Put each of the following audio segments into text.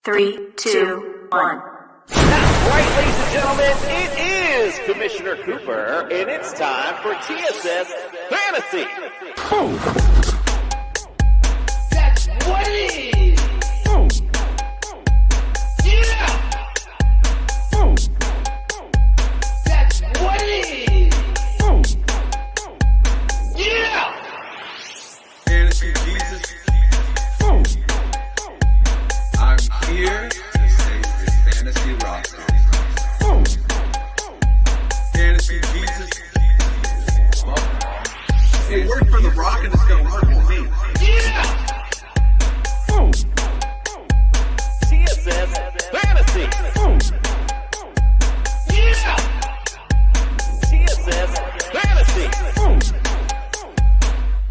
3, 2, 1. That's right, ladies and gentlemen. It is Commissioner Cooper, and it's time for TSS Fantasy. Boom. That's what it is. Boom. Yeah. Boom. That's what it is. Boom. Yeah. Fantasy Jesus. Boom. I'm here to save this fantasy roster. Boom. Fantasy Jesus. Well, it worked for The Rock and it's going to work for me. Yeah. Boom. TSS Fantasy. Boom. Yeah. TSS Fantasy. Boom.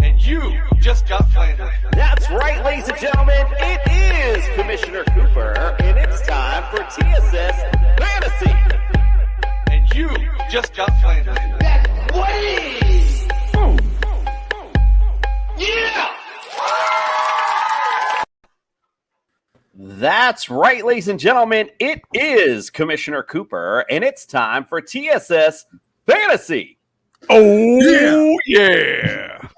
And you just got flandered. That's right, ladies and gentlemen. It is Commissioner Cooper, and it's time for TSS Fantasy. And you just got flandered. That's what it is. Boom. Yeah. That's right, ladies and gentlemen. It is Commissioner Cooper, and it's time for TSS Fantasy. Oh, yeah.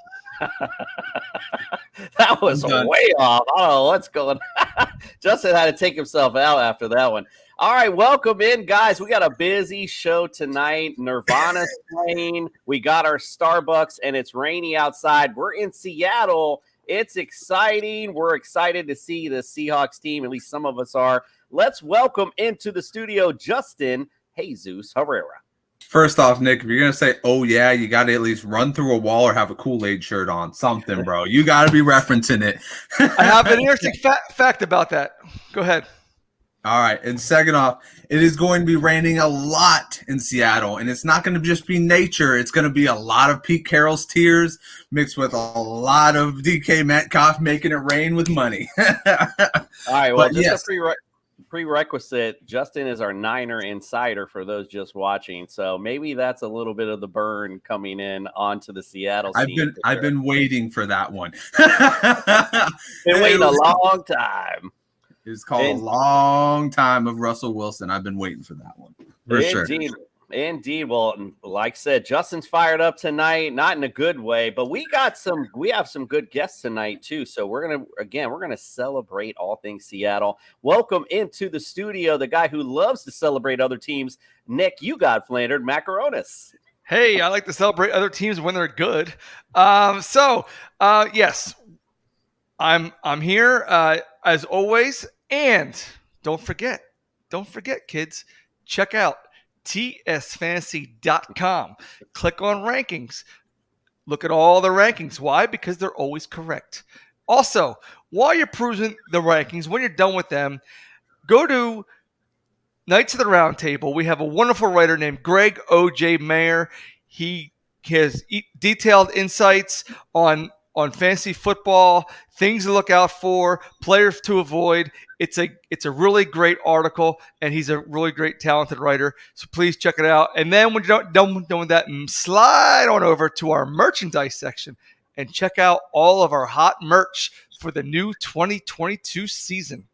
That was way off. I don't know what's going on. Justin had to take himself out after that one. All right, welcome in, guys. We got a busy show tonight. Nirvana's playing. We got our Starbucks, and it's rainy outside. We're in Seattle. It's exciting. We're excited to see the Seahawks team. At least some of us are. Let's welcome into the studio Justin Jesus Herrera. First off, Nick, if you're going to say, oh, yeah, you got to at least run through a wall or have a Kool-Aid shirt on. Something, bro. You got to be referencing it. I have an interesting fact about that. Go ahead. All right. And second off, it is going to be raining a lot in Seattle. And it's not going to just be nature. It's going to be a lot of Pete Carroll's tears mixed with a lot of DK Metcalf making it rain with money. All right. Well, But just yes. a prerequisite. Justin is our Niner insider for those just watching. So maybe that's a little bit of the burn coming in onto the Seattle scene. I've been waiting for that one. Been waiting a long time. It's called a long time of Russell Wilson. I've been waiting for that one. For sure. Indeed. Well, like I said, Justin's fired up tonight, not in a good way, but we have some good guests tonight too. So we're gonna celebrate all things Seattle. Welcome into the studio, the guy who loves to celebrate other teams. Nick, you got flandered, Macaronis. Hey, I like to celebrate other teams when they're good. Yes, I'm here as always. And don't forget, kids, check out tsfantasy.com. Click on rankings. Look at all the rankings. Why? Because they're always correct. Also, while you're perusing the rankings, when you're done with them, go to Knights of the Round Table. We have a wonderful writer named Greg O.J. Mayer. He has detailed insights on fantasy football, things to look out for, players to avoid. It's a really great article, and he's a really great, talented writer. So please check it out. And then when you're done with that, slide on over to our merchandise section and check out all of our hot merch for the new 2022 season.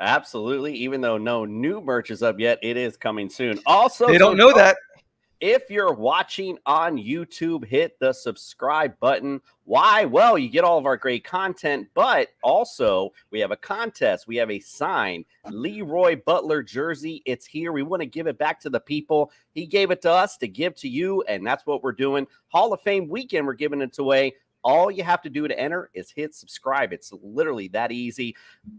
Absolutely. Even though no new merch is up yet, it is coming soon. Also, they don't know that. If you're watching on YouTube, hit the subscribe button. Why? Well, you get all of our great content, but also we have a contest. We have a signed Leroy Butler jersey. It's here. We want to give it back to the people. He gave it to us to give to you, and that's what we're doing. Hall of Fame weekend, we're giving it away. All you have to do to enter is hit subscribe. It's literally that easy.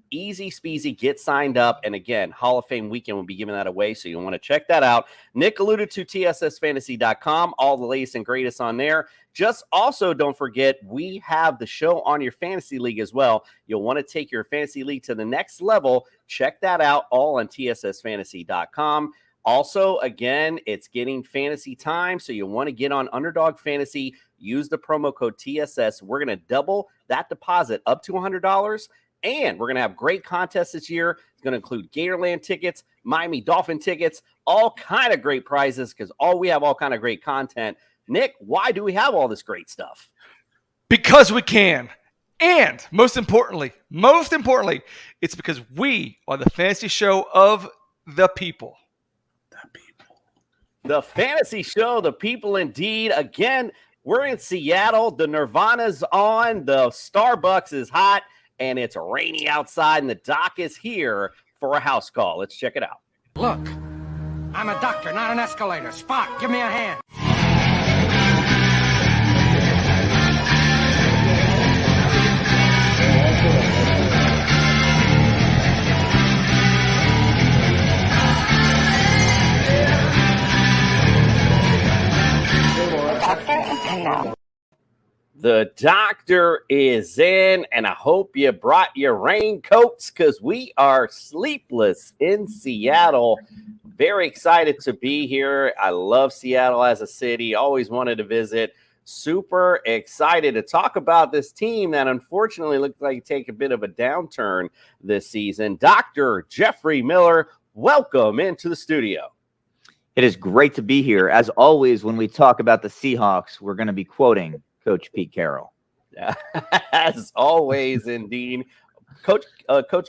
Easy speasy. Get signed up. And again, Hall of Fame weekend will be giving that away, so you'll want to check that out. Nick alluded to TSSFantasy.com. All the latest and greatest on there. Just also don't forget, we have the show on your fantasy league as well. You'll want to take your fantasy league to the next level. Check that out all on TSSFantasy.com. Also, again, it's getting fantasy time, so you want to get on Underdog Fantasy. Use the promo code TSS. We're going to double that deposit up to $100, and we're going to have great contests this year. It's going to include Gatorland tickets, Miami Dolphin tickets, all kind of great prizes because we have all kind of great content. Nick, why do we have all this great stuff? Because we can. And most importantly, it's because we are the fantasy show of the people. The fantasy show, the people indeed. Again, we're in Seattle. The Nirvana's on. The Starbucks is hot, and it's rainy outside, and the doc is here for a house call. Let's check it out. Look, I'm a doctor, not an escalator. Spock, give me a hand. The doctor is in, and I hope you brought your raincoats because we are sleepless in Seattle. Very excited to be here. I love Seattle as a city. Always wanted to visit. Super excited to talk about this team that unfortunately looks like take a bit of a downturn this season. Dr. Jeffrey Miller, welcome into the studio. It is great to be here. As always, when we talk about the Seahawks, we're going to be quoting Coach Pete Carroll. As always, indeed. Coach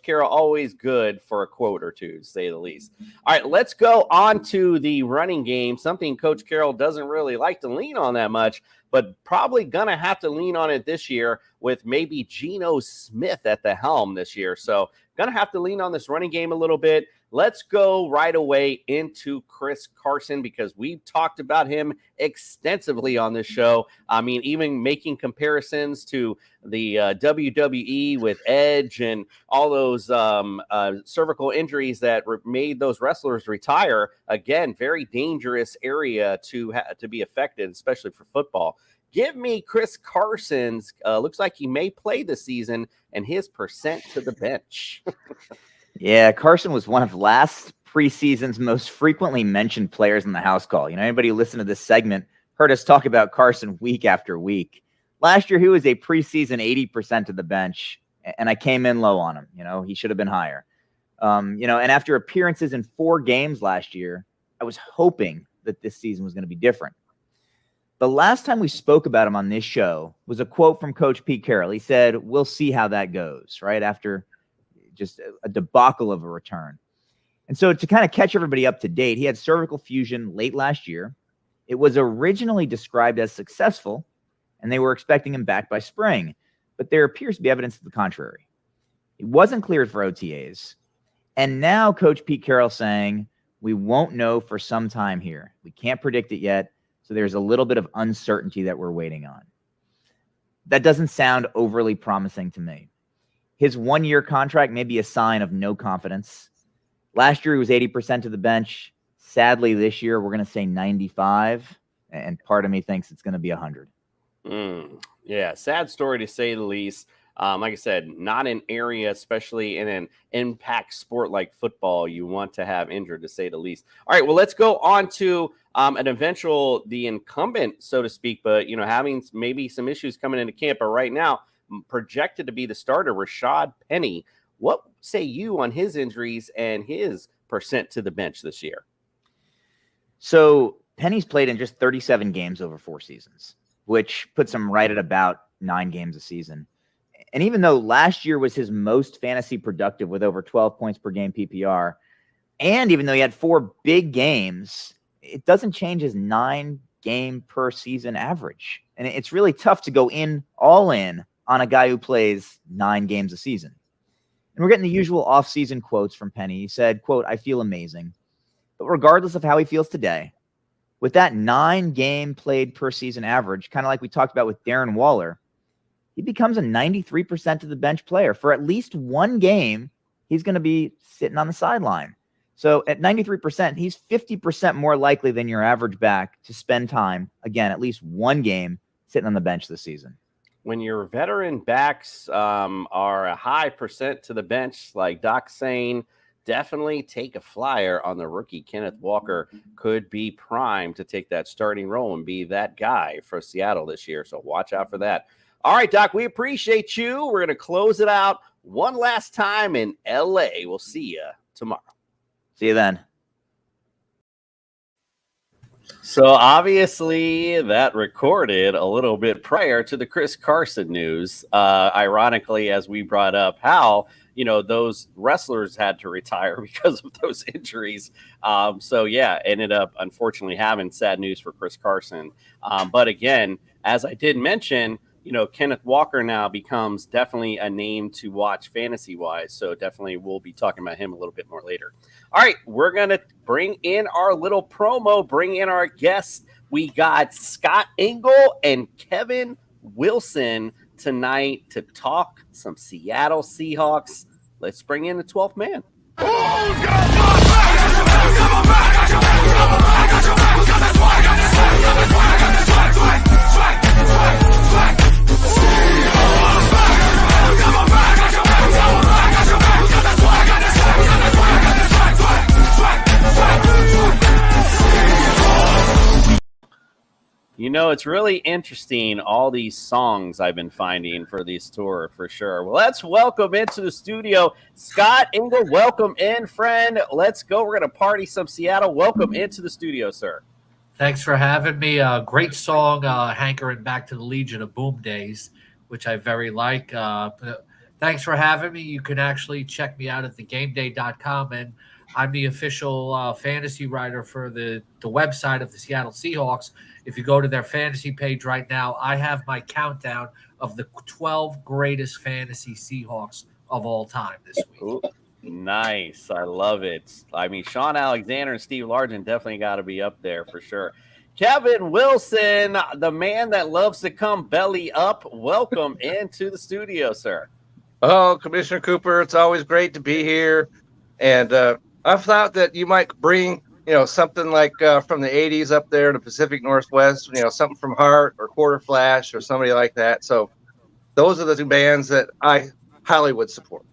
Carroll, always good for a quote or two, to say the least. All right, let's go on to the running game, something Coach Carroll doesn't really like to lean on that much, but probably going to have to lean on it this year with maybe Geno Smith at the helm this year. So going to have to lean on this running game a little bit. Let's go right away into Chris Carson because we've talked about him extensively on this show. I mean, even making comparisons to the WWE with Edge and all those cervical injuries that made those wrestlers retire. Again, very dangerous area to be affected, especially for football. Give me Chris Carson's, looks like he may play this season, and his percent to the bench. Yeah, Carson was one of last preseason's most frequently mentioned players in the house call. You know, anybody who listened to this segment heard us talk about Carson week after week. Last year, he was a preseason 80% to the bench, and I came in low on him. You know, he should have been higher. And after appearances in 4 games last year, I was hoping that this season was going to be different. The last time we spoke about him on this show was a quote from Coach Pete Carroll. He said, "We'll see how that goes," right after just a debacle of a return. And so to kind of catch everybody up to date, he had cervical fusion late last year. It was originally described as successful, and they were expecting him back by spring, but there appears to be evidence to the contrary. He wasn't cleared for OTAs, and now Coach Pete Carroll saying, we won't know for some time here. We can't predict it yet, so there's a little bit of uncertainty that we're waiting on. That doesn't sound overly promising to me. His 1-year contract may be a sign of no confidence. Last year, he was 80% to the bench. Sadly, this year, we're going to say 95, and part of me thinks it's going to be 100. Yeah, sad story to say the least. Like I said, not an area, especially in an impact sport like football, you want to have injured, to say the least. All right, well, let's go on to the incumbent, so to speak, but, having maybe some issues coming into camp. But right now, projected to be the starter, Rashad Penny. What say you on his injuries and his percent to the bench this year? So Penny's played in just 37 games over 4 seasons, which puts him right at about 9 games a season. And even though last year was his most fantasy productive with over 12 points per game PPR, and even though he had 4 big games, it doesn't change his 9 game per season average. And it's really tough to go all in on a guy who plays 9 games a season. And we're getting the usual off-season quotes from Penny. He said, quote, "I feel amazing. But regardless of how he feels today, with that 9 game played per season average, kind of like we talked about with Darren Waller, he becomes a 93% to the bench player. For at least 1 game, he's going to be sitting on the sideline. So at 93%, he's 50% more likely than your average back to spend time, again, at least 1 game sitting on the bench this season." When your veteran backs are a high percent to the bench, like Doc's saying, definitely take a flyer on the rookie. Kenneth Walker could be primed to take that starting role and be that guy for Seattle this year. So watch out for that. All right, Doc, we appreciate you. We're going to close it out one last time in LA. We'll see you tomorrow. See you then. So obviously that recorded a little bit prior to the Chris Carson news. Ironically, as we brought up how, those wrestlers had to retire because of those injuries. So yeah, ended up unfortunately having sad news for Chris Carson. But again, as I did mention, Kenneth Walker now becomes definitely a name to watch fantasy wise. So definitely we'll be talking about him a little bit more later. All right, we're going to bring in our little promo, bring in our guests. We got Scott Engel and Kevin Wilson tonight to talk some Seattle Seahawks. Let's bring in the 12th man. It's really interesting, all these songs I've been finding for this tour, for sure. Well, let's welcome into the studio Scott Engel. Welcome in, friend. Let's go. We're going to party some Seattle. Welcome into the studio, sir. Thanks for having me. Great song, hankering back to the Legion of Boom days, which I very like. Thanks for having me. You can actually check me out at thegameday.com, and I'm the official fantasy writer for the website of the Seattle Seahawks. If you go to their fantasy page right now, I have my countdown of the 12 greatest fantasy Seahawks of all time this week. Ooh, nice. I love it. I mean, Sean Alexander and Steve Largent definitely got to be up there for sure. Kevin Wilson, the man that loves to come belly up. Welcome into the studio, sir. Oh, Commissioner Cooper, it's always great to be here. And I thought that you might bring, something like from the 80s up there in the Pacific Northwest, something from Heart or Quarter Flash or somebody like that. So those are the two bands that I highly would support.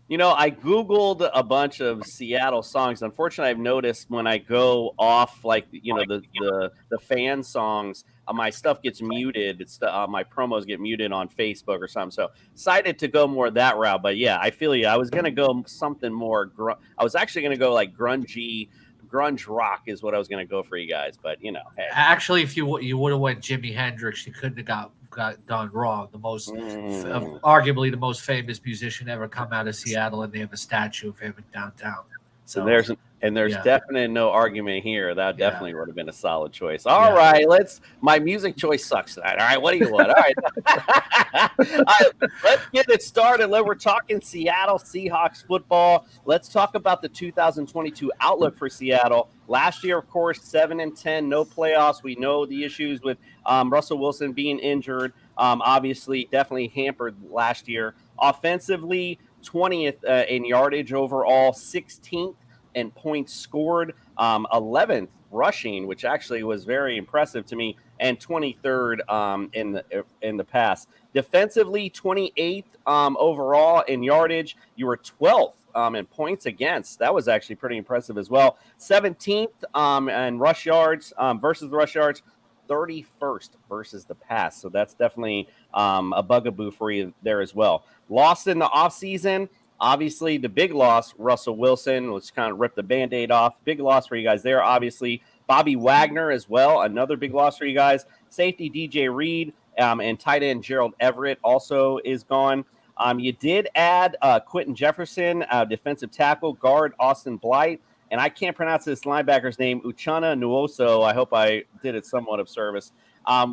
I Googled a bunch of Seattle songs. Unfortunately, I've noticed when I go off, the fan songs, my stuff gets muted. It's my promos get muted on Facebook or something. So decided to go more that route. But yeah, I feel you. I was going to go something more. I was actually going to go like grunge rock is what I was going to go for you guys. But, hey. Actually, if you would have went Jimi Hendrix, you couldn't have got done wrong. The most, arguably the most famous musician ever come out of Seattle, and they have a statue of him in downtown. So there's definitely no argument here. That definitely would have been a solid choice. All right, my music choice sucks tonight. All right, what do you want? All right. All right, let's get it started. We're talking Seattle Seahawks football. Let's talk about the 2022 outlook for Seattle. Last year, of course, 7-10, no playoffs. We know the issues with Russell Wilson being injured. Obviously, definitely hampered last year. Offensively, 20th in yardage overall, 16th in points scored, 11th rushing, which actually was very impressive to me, and 23rd in the pass. Defensively, 28th overall in yardage. You were 12th in points against. That was actually pretty impressive as well. 17th in rush yards versus the rush yards. 31st versus the pass. So that's definitely a bugaboo for you there as well. Lost in the offseason. Obviously, the big loss, Russell Wilson, let's kind of rip the Band-Aid off. Big loss for you guys there, obviously. Bobby Wagner as well, another big loss for you guys. Safety DJ Reed and tight end Gerald Everett also is gone. You did add Quentin Jefferson, defensive tackle, guard Austin Blight, and I can't pronounce this linebacker's name, Uchenna Nwosu. I hope I did it somewhat of service.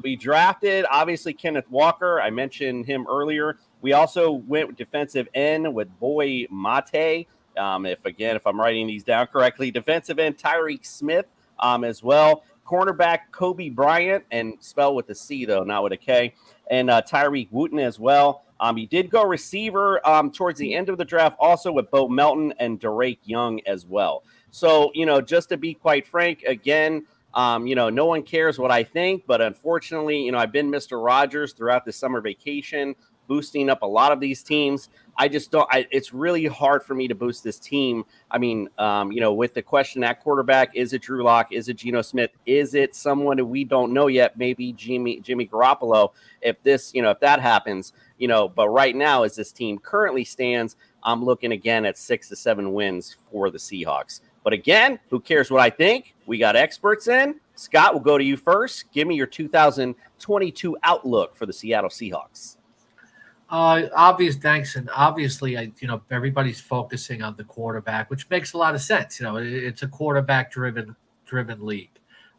We drafted, obviously, Kenneth Walker. I mentioned him earlier. We also went with defensive end with Boy Mate. If I'm writing these down correctly, defensive end Tyreek Smith as well. Cornerback Kobe Bryant, and spelled with a C though, not with a K. And Tyreek Wooten as well. You did go receiver towards the end of the draft, also with Bo Melton and Derek Young as well. So, just to be quite frank, again, no one cares what I think, but unfortunately, I've been Mr. Rogers throughout the summer vacation, boosting up a lot of these teams. I just don't. It's really hard for me to boost this team. I mean, with the question at quarterback, is it Drew Lock? Is it Geno Smith? Is it someone that we don't know yet? Maybe Jimmy Garoppolo. If that happens, But right now, as this team currently stands, I'm looking again at 6 to 7 wins for the Seahawks. But again, who cares what I think? We got experts in. Scott, we'll go to you first. Give me your 2022 outlook for the Seattle Seahawks. Thanks, and obviously, everybody's focusing on the quarterback, which makes a lot of sense. It's a quarterback-driven league.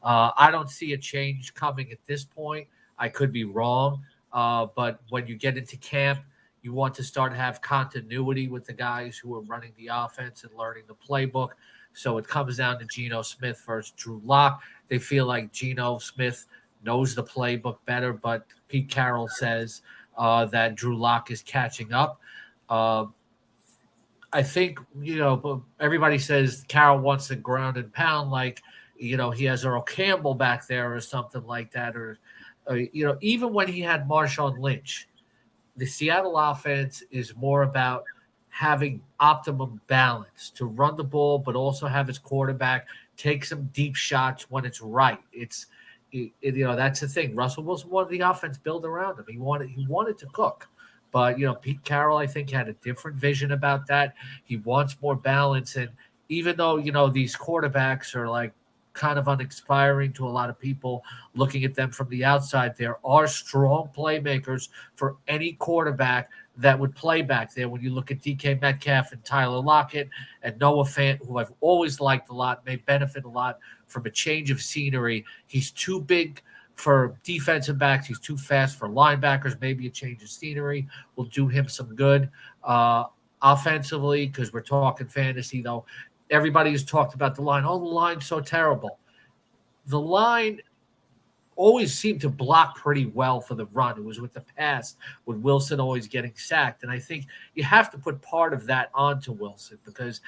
I don't see a change coming at this point. I could be wrong, but when you get into camp, you want to start to have continuity with the guys who are running the offense and learning the playbook. So it comes down to Geno Smith versus Drew Lock. They feel like Geno Smith knows the playbook better, but Pete Carroll says that Drew Lock is catching up. I think, everybody says Carroll wants to ground and pound like, he has Earl Campbell back there or something like that. Or even when he had Marshawn Lynch, the Seattle offense is more about having optimum balance to run the ball, but also have his quarterback take some deep shots when it's right. That's the thing. Russell Wilson wanted the offense built around him. He wanted to cook. But, Pete Carroll, I think, had a different vision about that. He wants more balance. And even though, these quarterbacks are like kind of uninspiring to a lot of people looking at them from the outside, there are strong playmakers for any quarterback that would play back there. When you look at DK Metcalf and Tyler Lockett and Noah Fant, who I've always liked a lot, may benefit a lot from a change of scenery. He's too big for defensive backs. He's too fast for linebackers. Maybe a change of scenery will do him some good. Offensively, because we're talking fantasy, though, everybody has talked about the line. Oh, the line's so terrible. The line always seemed to block pretty well for the run. It was with the pass, with Wilson always getting sacked. And I think you have to put part of that onto Wilson because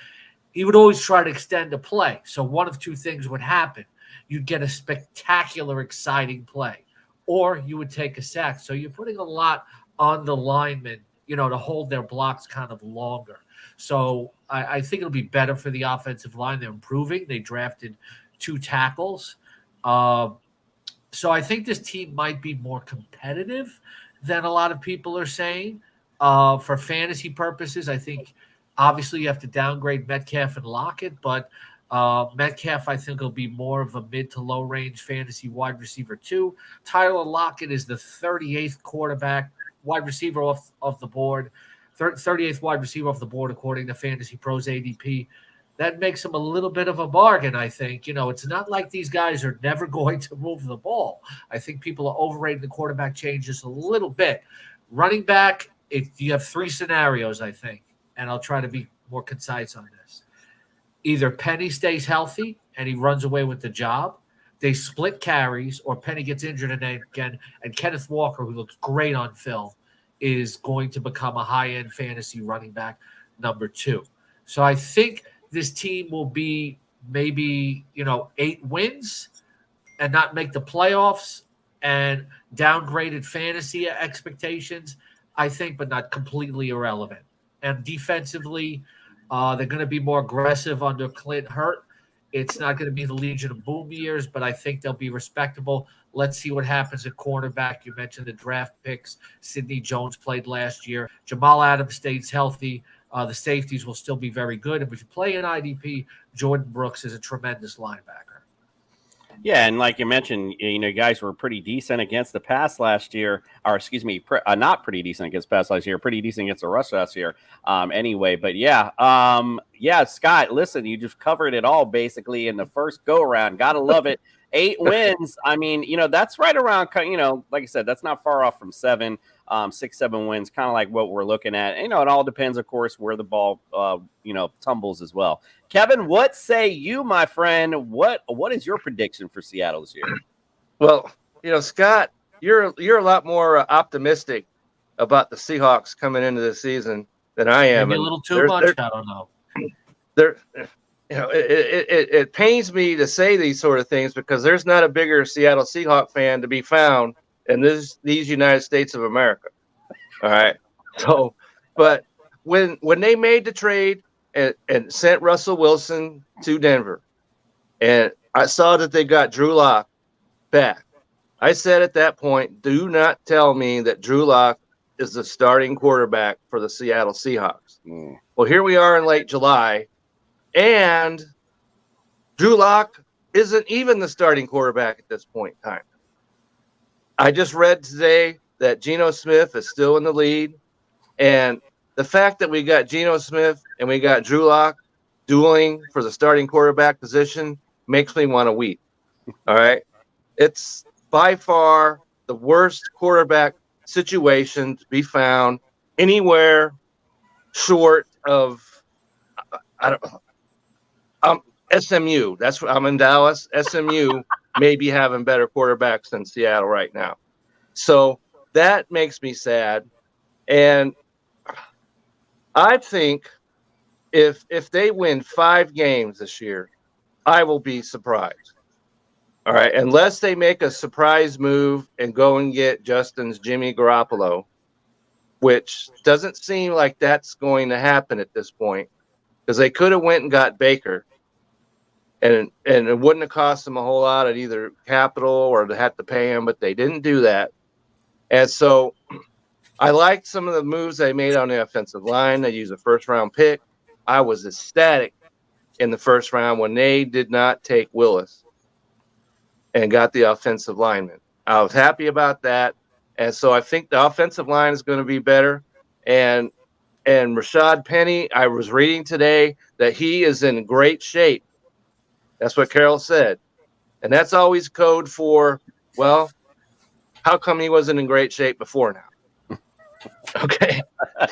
he would always try to extend the play. So one of two things would happen. You'd get a spectacular, exciting play, or you would take a sack. So you're putting a lot on the linemen, to hold their blocks kind of longer. So I think it'll be better for the offensive line. They're improving. They drafted 2 tackles. So I think this team might be more competitive than a lot of people are saying. For fantasy purposes, I think obviously you have to downgrade Metcalf and Lockett, but Metcalf, I think, will be more of a mid to low range fantasy wide receiver 2. Tyler Lockett is the 38th wide receiver off the board. 38th wide receiver off the board, according to Fantasy Pros ADP. That makes him a little bit of a bargain, I think. It's not like these guys are never going to move the ball. I think people are overrating the quarterback change just a little bit. Running back, you have 3 scenarios, I think, and I'll try to be more concise on this. Either Penny stays healthy and he runs away with the job. They split carries, or Penny gets injured again, and Kenneth Walker, who looks great on film, is going to become a high-end fantasy running back number 2. So I think this team will be maybe, 8 wins and not make the playoffs and downgraded fantasy expectations, I think, but not completely irrelevant. And defensively, they're going to be more aggressive under Clint Hurt. It's not going to be the Legion of Boom years, but I think they'll be respectable. Let's see what happens at cornerback. You mentioned the draft picks. Sidney Jones played last year. Jamal Adams stays healthy. The safeties will still be very good. And if you play an IDP, Jordan Brooks is a tremendous linebacker. Yeah, and like you mentioned, you guys were pretty decent against the pass last year, or excuse me, not pretty decent against pass last year, pretty decent against the rush last year. Anyway, but yeah, Scott, listen, you just covered it all basically in the first go around. Gotta love it. 8 wins. I mean, that's right around, like I said, that's not far off from 7, 6, 7 wins, kind of like what we're looking at. And, it all depends, of course, where the ball, tumbles as well. Kevin, what say you, my friend? What is your prediction for Seattle this year? Well, Scott, you're a lot more optimistic about the Seahawks coming into the season than I am. Maybe a little too much. I don't know. It pains me to say these sort of things because there's not a bigger Seattle Seahawks fan to be found in these United States of America. All right. So, but when they made the trade and sent Russell Wilson to Denver, and I saw that they got Drew Lock back, I said at that point, do not tell me that Drew Lock is the starting quarterback for the Seattle Seahawks. Well, here we are in late July, and Drew Lock isn't even the starting quarterback at this point in time. I just read today that Geno Smith is still in the lead. And the fact that we got Geno Smith and we got Drew Lock dueling for the starting quarterback position makes me want to weep. All right. It's by far the worst quarterback situation to be found anywhere short of, I don't know, SMU. That's what I'm in Dallas. SMU may be having better quarterbacks than Seattle right now. So that makes me sad. And I think if they win 5 games this year, I will be surprised. All right, unless they make a surprise move and go and get Justin's Jimmy Garoppolo, which doesn't seem like that's going to happen at this point, because they could have went and got Baker, and it wouldn't have cost them a whole lot at either capital or they had to pay him, but they didn't do that. And so I liked some of the moves they made on the offensive line. They used a first-round pick. I was ecstatic in the first round when they did not take Willis and got the offensive lineman. I was happy about that. And so I think the offensive line is going to be better. And Rashad Penny, I was reading today that he is in great shape. That's what Carol said. And that's always code for, well, how come he wasn't in great shape before now? Okay.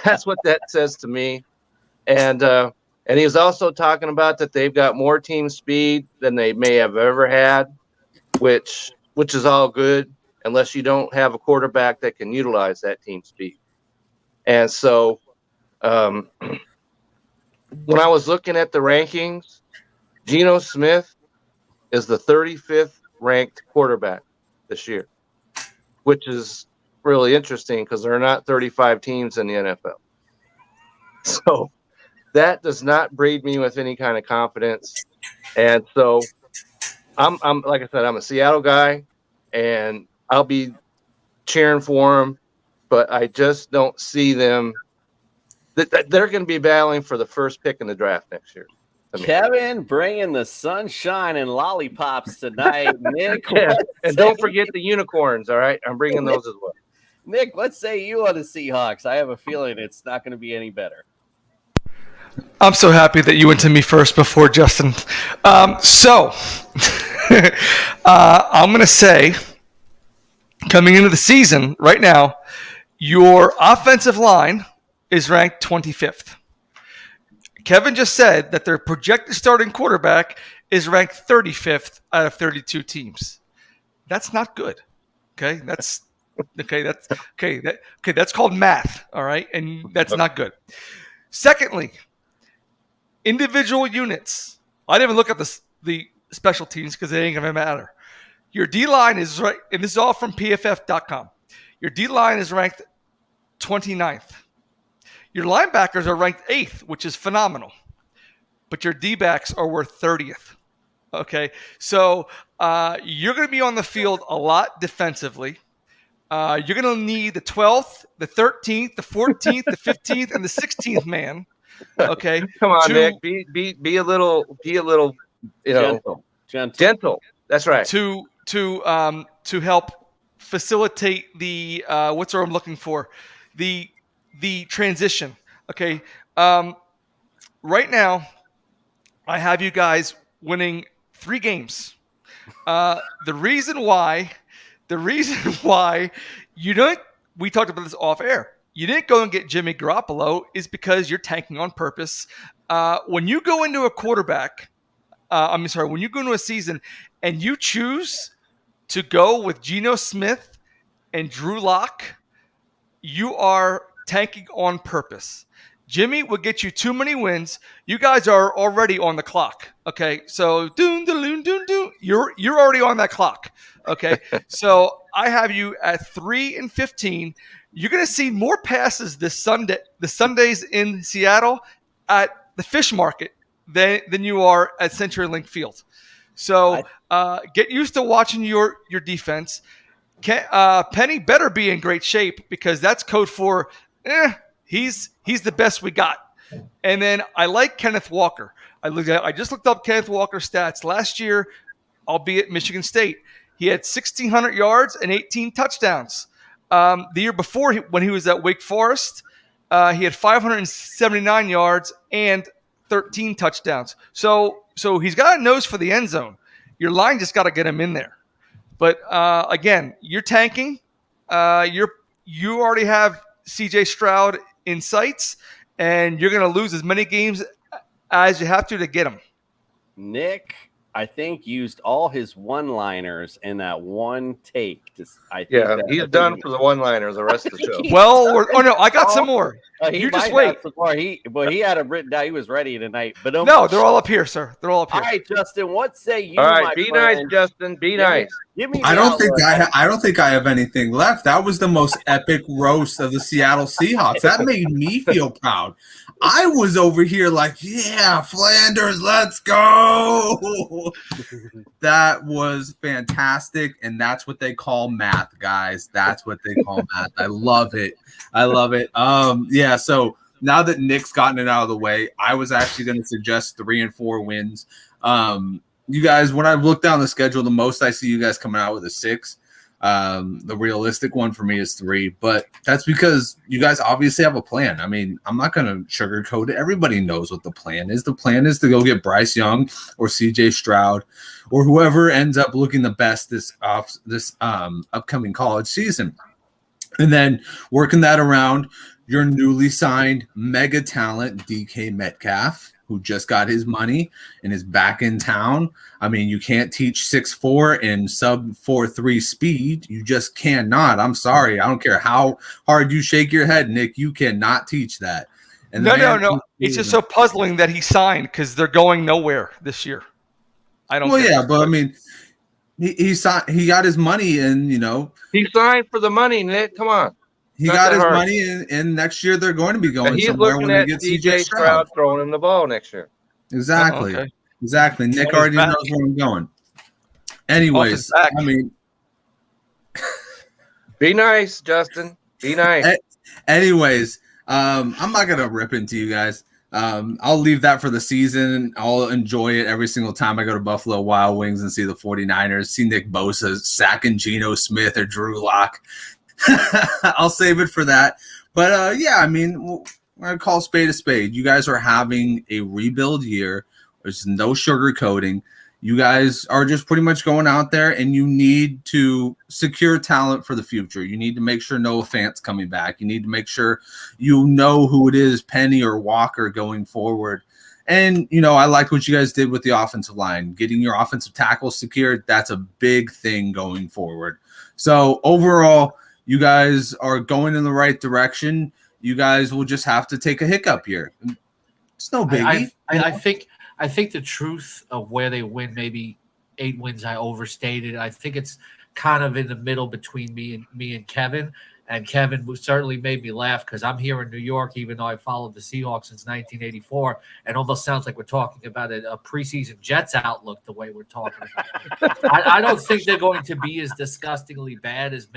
That's what that says to me. And he was also talking about that they've got more team speed than they may have ever had, which is all good unless you don't have a quarterback that can utilize that team speed. And so when I was looking at the rankings, Geno Smith is the 35th ranked quarterback this year, which is really interesting because there are not 35 teams in the NFL. So that does not breed me with any kind of confidence. And so I'm like I said, I'm a Seattle guy and I'll be cheering for them, but I just don't see them. They're going to be battling for the first pick in the draft next year. Kevin bringing the sunshine and lollipops tonight. Nick, yeah. And don't forget the unicorns, all right? I'm bringing those as well. Nick, let's say you on the Seahawks. I have a feeling it's not going to be any better. I'm so happy that you went to me first before Justin. I'm going to say, coming into the season right now, your offensive line is ranked 25th. Kevin just said that their projected starting quarterback is ranked 35th out of 32 teams. That's not good. Okay, that's called math. All right, and that's not good. Secondly, individual units. I didn't even look at the special teams because they ain't gonna matter. Your D line is right, and this is all from PFF.com. Your D line is ranked 29th. Your linebackers are ranked 8th, which is phenomenal. But your D-backs are worth 30th. Okay? So you're going to be on the field a lot defensively. You're going to need the 12th, the 13th, the 14th, the 15th, and the 16th man. Okay? Come on, Nick. Be a little, gentle. That's right. To help facilitate the what's what I'm looking for? The transition. Okay. Right now, I have you guys winning 3 games. The reason why you don't, we talked about this off air. You didn't go and get Jimmy Garoppolo is because you're tanking on purpose. When you go into a when you go into a season and you choose to go with Geno Smith and Drew Lock, you are tanking on purpose. Jimmy will get you too many wins. You guys are already on the clock. Okay, so you're already on that clock. Okay, so I have you at 3-15. You're going to see more passes this Sunday, the Sundays in Seattle at the Fish Market than you are at CenturyLink Field. So get used to watching your defense. Penny better be in great shape because that's code for he's the best we got. And then I like Kenneth Walker. I just looked up Kenneth Walker's stats. Last year, albeit Michigan State. He had 1,600 yards and 18 touchdowns. The year before, when he was at Wake Forest, he had 579 yards and 13 touchdowns. So he's got a nose for the end zone. Your line just got to get him in there. But again, you're tanking. You already have C.J. Stroud in sights, and you're going to lose as many games as you have to get him. Nick, I think, used all his one-liners in that one take. He's done for the one-liners the rest of the show. Well, no, I got some more. You just wait. He had them written down. He was ready tonight. But no, they're all up here, sir. They're all up here. All right, Justin. What say you? All right, be nice, Justin. Be nice. Give me. I don't think I have anything left. That was the most epic roast of the Seattle Seahawks. That made me feel proud. I was over here like, yeah, Flanders, let's go. That was fantastic, and that's what they call math, guys. That's what they call math. I love it. Yeah, so now that Nick's gotten it out of the way, I was actually going to suggest 3 and 4 wins. You guys, when I look down the schedule, the most I see you guys coming out with is 6. The realistic one for me is 3, but that's because you guys obviously have a plan. I mean, I'm not going to sugarcoat it. Everybody knows what the plan is. The plan is to go get Bryce Young or CJ Stroud or whoever ends up looking the best this upcoming college season. And then working that around your newly signed mega talent, DK Metcalf, who just got his money and is back in town. I mean, you can't teach 6'4" and sub 4.3 speed. You just cannot. I'm sorry. I don't care how hard you shake your head, Nick. You cannot teach that. And no. It's just so puzzling that he signed because they're going nowhere this year. I don't. Well, yeah, but I mean, he signed. He got his money, and he signed for the money, Nick. Come on. He got his money, and next year they're going to be going somewhere when they get CJ Stroud throwing him the ball next year. Exactly. Oh, okay. Exactly. Nick already knows where I'm going. Anyways, I mean, be nice, Justin. Be nice. Anyways, I'm not gonna rip into you guys. I'll leave that for the season. I'll enjoy it every single time I go to Buffalo Wild Wings and see the 49ers, see Nick Bosa sacking Geno Smith or Drew Lock. I'll save it for that. But yeah, I mean, we're going to call spade a spade. You guys are having a rebuild year. There's no sugarcoating. You guys are just pretty much going out there, and you need to secure talent for the future. You need to make sure Noah Fant's coming back. You need to make sure you know who it is, Penny or Walker, going forward. And, I like what you guys did with the offensive line. Getting your offensive tackles secured, that's a big thing going forward. So overall, you guys are going in the right direction. You guys will just have to take a hiccup here. It's no biggie. I think the truth of where they win, maybe 8 wins, I overstated. I think it's kind of in the middle between me and Kevin. And Kevin certainly made me laugh because I'm here in New York, even though I followed the Seahawks since 1984. And almost sounds like we're talking about a preseason Jets outlook the way we're talking about it. I don't think they're going to be as disgustingly bad as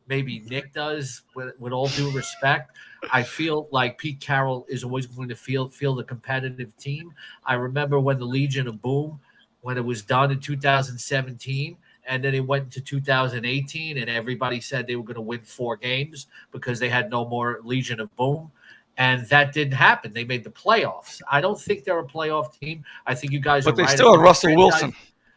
maybe Nick does, with all due respect. I feel like Pete Carroll is always going to feel the competitive team. I remember when the Legion of Boom, when it was done in 2017, and then it went into 2018, and everybody said they were going to win 4 games because they had no more Legion of Boom. And that didn't happen. They made the playoffs. I don't think they're a playoff team. I think you guys are right. But they still have Russell Wilson.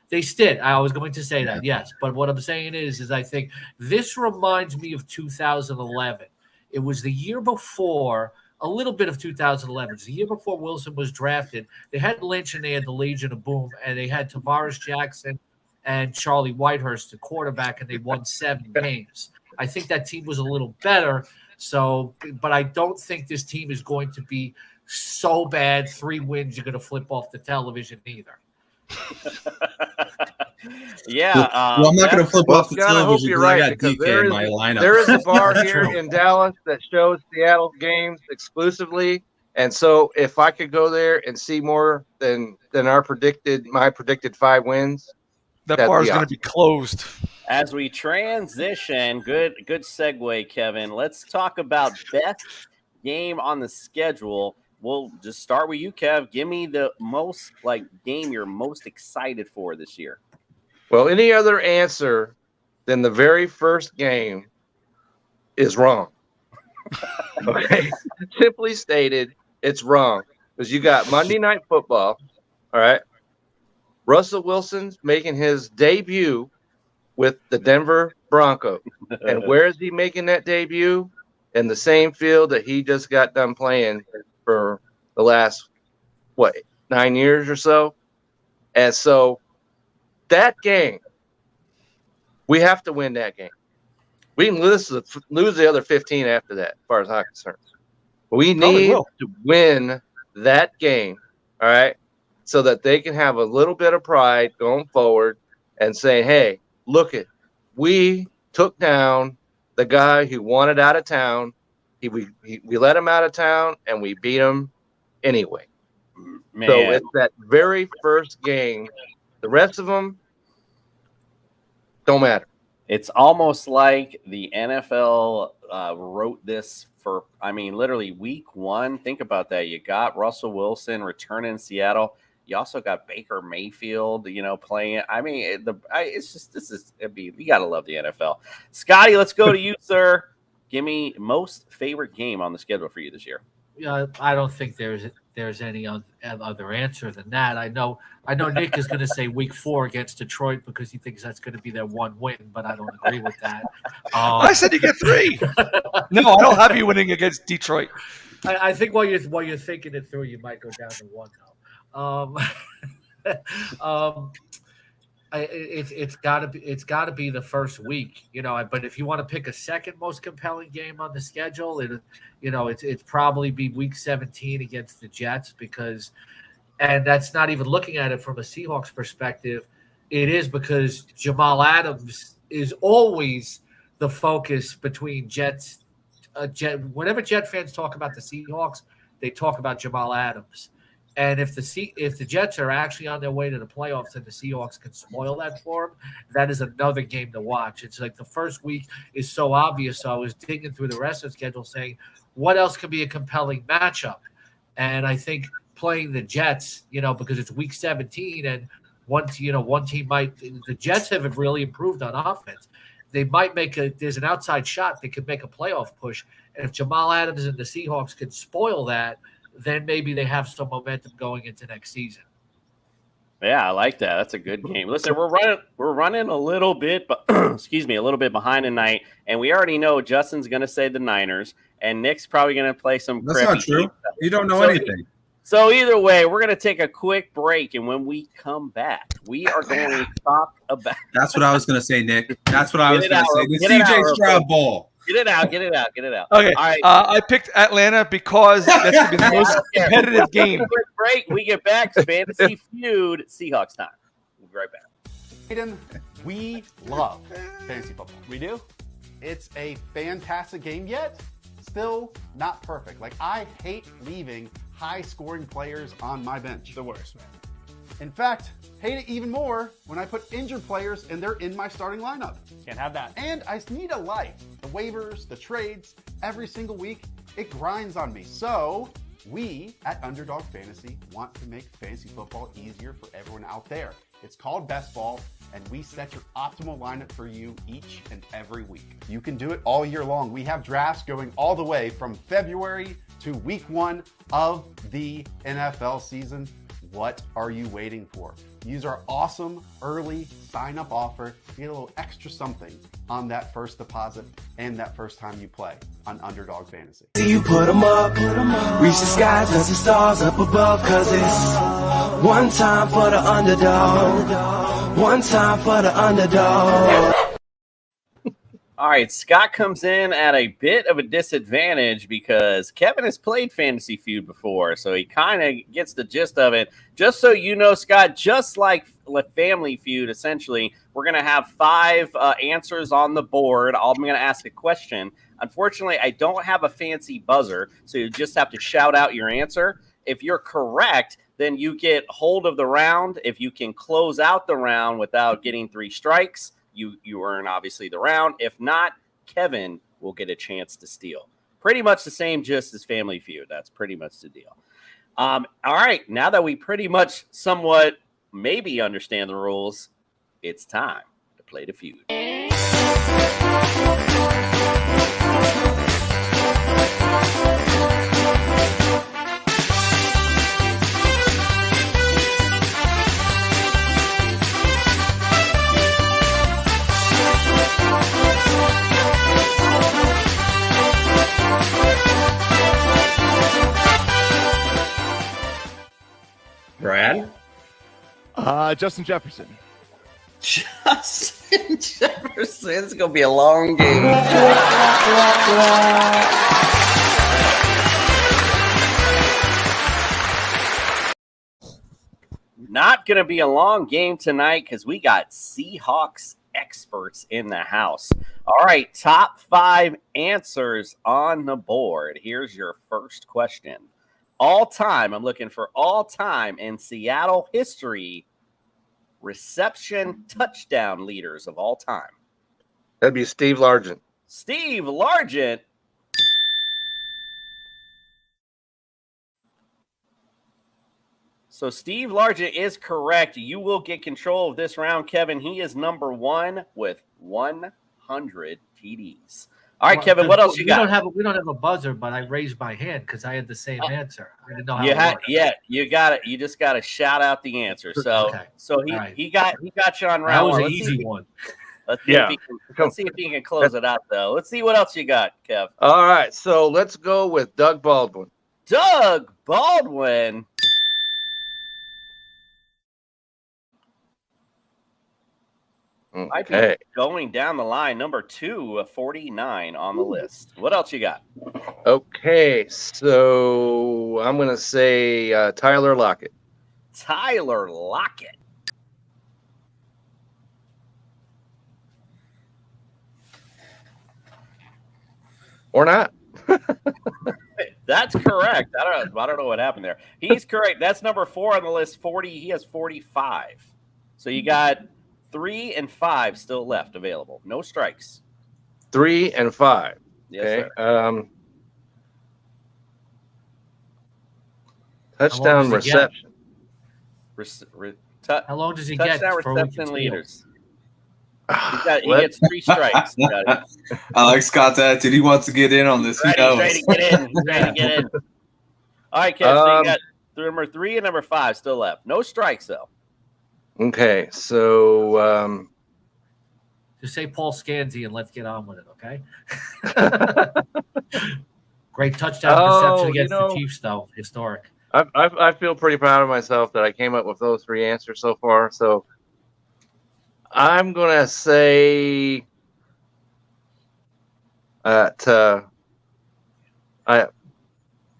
They did. I was going to say that, yes. But what I'm saying is I think this reminds me of 2011. It was the year before, a little bit of 2011. It's the year before Wilson was drafted. They had Lynch and they had the Legion of Boom, and they had Tavares Jackson and Charlie Whitehurst, the quarterback, and they won 7 games. I think that team was a little better. So, but I don't think this team is going to be so bad. 3 wins, you're going to flip off the television either. Yeah. Well, I'm not going to flip off the television. I hope you're right, because there is a bar here in Dallas that shows Seattle games exclusively. And so if I could go there and see more than my predicted 5 wins, that bar is going to be closed. As we transition, good segue, Kevin. Let's talk about best game on the schedule. We'll just start with you, Kev. Give me the most game you're most excited for this year. Well, any other answer than the very first game is wrong. Okay. Simply stated, it's wrong. Because you got Monday Night Football. All right. Russell Wilson's making his debut with the Denver Broncos. And where is he making that debut? In the same field that he just got done playing for the last, 9 years or so? And so that game, we have to win that game. We can lose the other 15 after that, as far as I'm concerned. We need to win that game, all right, so that they can have a little bit of pride going forward and say, hey, look it, we took down the guy who wanted out of town. We let him out of town, and we beat him anyway. Man. So it's that very first game. The rest of them don't matter. It's almost like the NFL wrote this for, literally week 1. Think about that. You got Russell Wilson returning in Seattle. You also got Baker Mayfield, playing. You got to love the NFL. Scotty, let's go to you, sir. Give me most favorite game on the schedule for you this year. Yeah, I don't think there's any other answer than that. I know Nick is going to say week 4 against Detroit because he thinks that's going to be their one win, but I don't agree with that. I said you get 3. No, I don't have you winning against Detroit. I think while you're thinking it through, you might go down to 1 though. It's got to be the first week, But if you want to pick a second most compelling game on the schedule, it's probably be week 17 against the Jets and that's not even looking at it from a Seahawks perspective. It is because Jamal Adams is always the focus between Jets. Whenever Jet fans talk about the Seahawks, they talk about Jamal Adams. And if the Jets are actually on their way to the playoffs and the Seahawks can spoil that for them, that is another game to watch. It's like the first week is so obvious. So I was digging through the rest of the schedule saying, what else could be a compelling matchup? And I think playing the Jets, because it's week 17 and one team might – the Jets have really improved on offense. They might there's an outside shot they could make a playoff push. And if Jamal Adams and the Seahawks could spoil that, then maybe they have some momentum going into next season. Yeah, I like that. That's a good game. Listen, we're running a little bit, but excuse me, a little bit behind tonight, and we already know Justin's going to say the Niners, and Nick's probably going to play some. That's not true. You don't know anything. So either way, we're going to take a quick break, and when we come back, we are going to talk about. That's what I was going to say, Nick. That's what I was going to say. The CJ Stroud Bowl. Get it out. Okay. All right. I picked Atlanta because that's going to be the most competitive game. Quick break. We get back. Fantasy Feud. Seahawks time. We'll be right back. Aiden, we love fantasy football. We do. It's a fantastic game, yet still not perfect. Like, I hate leaving high-scoring players on my bench. The worst, man. In fact, hate it even more when I put injured players and they're in my starting lineup. Can't have that. And I need a life. The waivers, the trades, every single week, it grinds on me. So we at Underdog Fantasy want to make fantasy football easier for everyone out there. It's called Best Ball, and we set your optimal lineup for you each and every week. You can do it all year long. We have drafts going all the way from February to week 1 of the NFL season. What are you waiting for? Use our awesome early sign-up offer to get a little extra something on that first deposit and that first time you play on Underdog Fantasy. You put them up, reach the skies, touch the stars up above, cause it's one time for the underdog, one time for the underdog. All right, Scott comes in at a bit of a disadvantage because Kevin has played Fantasy Feud before, so he kind of gets the gist of it. Just so you know, Scott, just like Family Feud, essentially, we're going to have 5 answers on the board. I'm going to ask a question. Unfortunately, I don't have a fancy buzzer, so you just have to shout out your answer. If you're correct, then you get hold of the round. If you can close out the round without getting 3 strikes, you earn, obviously, the round. If not, Kevin will get a chance to steal. Pretty much the same gist as Family Feud. That's pretty much the deal. All right, now that we pretty much somewhat maybe understand the rules, it's time to play the feud. Brad? Justin Jefferson. Justin Jefferson. It's going to be a long game. Not going to be a long game tonight because we got Seahawks experts in the house. All right, top 5 answers on the board. Here's your first question. All time, I'm looking for all time in Seattle history reception touchdown leaders of all time. That'd be Steve Largent. Steve Largent. So Steve Largent is correct. You will get control of this round, Kevin. He is number 1 with 100 TDs. All right, Kevin, what else you got? We don't have a buzzer, but I raised my hand because I had the same answer. I didn't know how you got it. You just got to shout out the answer. So, okay. he got you on round 1. That was an easy one. Let's see if he can close it out, though. Let's see what else you got, Kev. All right, so let's go with Doug Baldwin. Doug Baldwin. Okay. Going down the line, number 2, 49 on the list. What else you got? Okay, so I'm going to say Tyler Lockett. Tyler Lockett. Or not. That's correct. I don't know what happened there. He's correct. That's number 4 on the list. 40. He has 45. So you got 3 and 5 still left available. No strikes. 3 and 5. Yes, okay. sir. Touchdown reception. How long does he get? Touchdown for reception leaders. He gets 3 strikes. I like Scott's attitude. He wants to get in on this. He's ready to get in. All right, Kev. So you got number 3 and number 5 still left. No strikes, though. Okay, so just say Paul Scanzi and let's get on with it, okay? Great touchdown reception against the Chiefs, though. Historic. I feel pretty proud of myself that I came up with those 3 answers so far. So I'm gonna say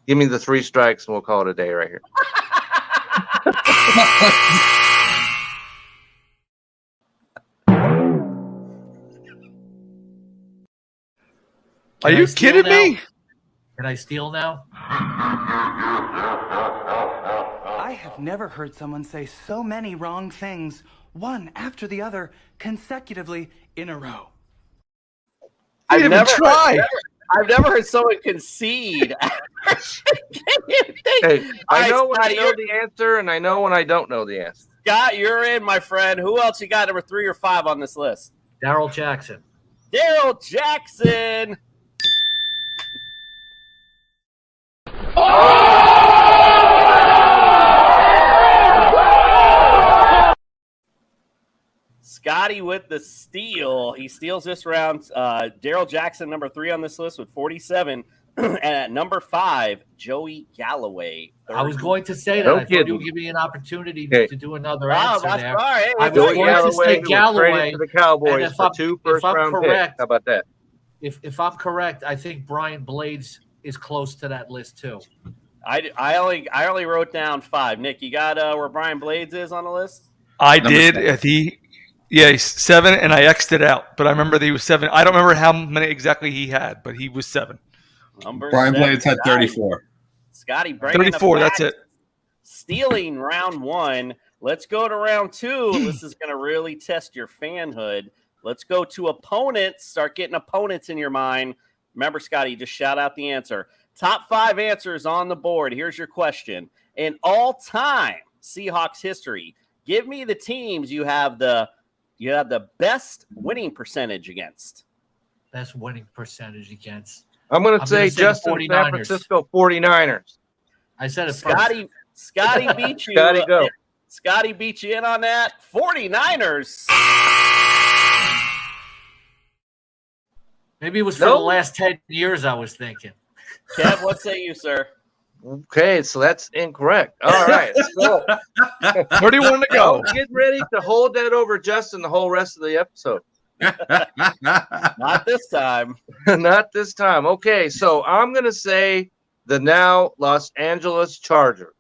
give me the 3 strikes and we'll call it a day right here. Are you kidding me? Can I steal now? I have never heard someone say so many wrong things, one after the other, consecutively in a row. I've never heard someone concede. Hey, I know when I know the answer, and I know when I don't know the answer. Scott, you're in, my friend. Who else you got number 3 or 5 on this list? Darryl Jackson. Darryl Jackson. Scotty with the steal. He steals this round. Darryl Jackson, number 3 on this list with 47. And at number 5, Joey Galloway. 30. I was going to say that. I thought you would give me an opportunity to do another answer there. Right. I was going to say Galloway. To the Cowboys for 2 first-round picks. How about that? If I'm correct, I think Brian Blades is close to that list too. I only wrote down 5. Nick, you got where Brian Blades is on the list? I did. He's 7, and I X'd it out. But I remember that he was 7. I don't remember how many exactly he had, but he was 7. Brian Blades had 34. Scotty bringing 34, that's it. Stealing round 1. Let's go to round 2. This is going to really test your fanhood. Let's go to opponents. Start getting opponents in your mind. Remember, Scotty, just shout out the answer. Top 5 answers on the board. Here's your question. In all-time Seahawks history, give me the teams. You have the You have the best winning percentage against. Best winning percentage against. I'm going to say the Justin 49ers. San Francisco 49ers. I said it Scotty beat you. Scotty, go. Scotty beat you in on that. 49ers. Maybe it was for the last 10 years, I was thinking. Kev, what say you, sir? Okay, so that's incorrect. All right. So, 31 to go. Get ready to hold that over Justin the whole rest of the episode. Not this time. Not this time. Okay, so I'm going to say the now Los Angeles Chargers.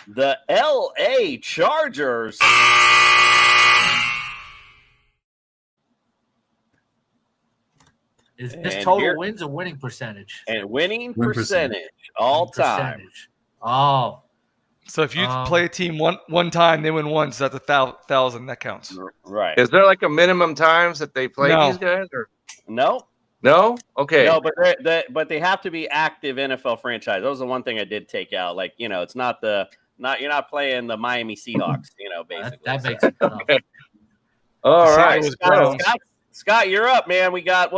The LA Chargers. Is this total wins or winning percentage? And winning percentage all time. Oh. So if you play a team one time, they win once. That's 1,000. That counts. Right. Is there like a minimum times that they play these guys? Or? No. No? Okay. No, but they have to be active NFL franchise. That was the one thing I did take out. Like, it's not you're not playing the Miami Seahawks, basically. That makes it tough. Okay. All right. Scott, you're up, man. We got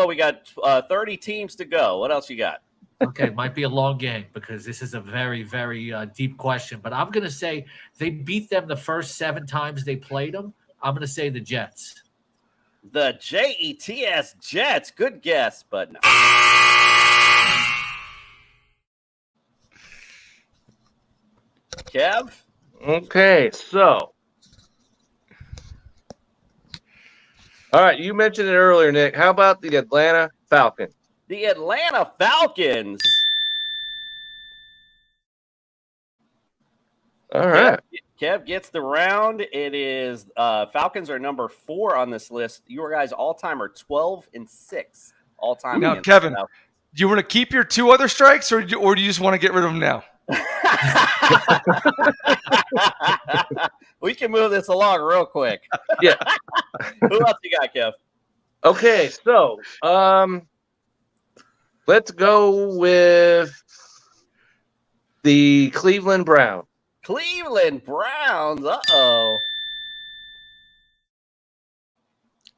30 teams to go. What else you got? Okay, might be a long game because this is a very, very deep question. But I'm going to say they beat them the first 7 times they played them. I'm going to say the Jets. The Jets. Jets. Good guess, but no. Kev? Okay, so. All right, you mentioned it earlier, Nick. How about the Atlanta Falcons? The Atlanta Falcons. All right. Kev gets the round. It is Falcons are number 4 on this list. Your guys all time are 12-6 all time. Now, Kevin, do you want to keep your 2 other strikes, or do you just want to get rid of them now? We can move this along real quick. Yeah. Who else you got, Kev? Okay, so let's go with the Cleveland Browns. Cleveland Browns. Uh-oh.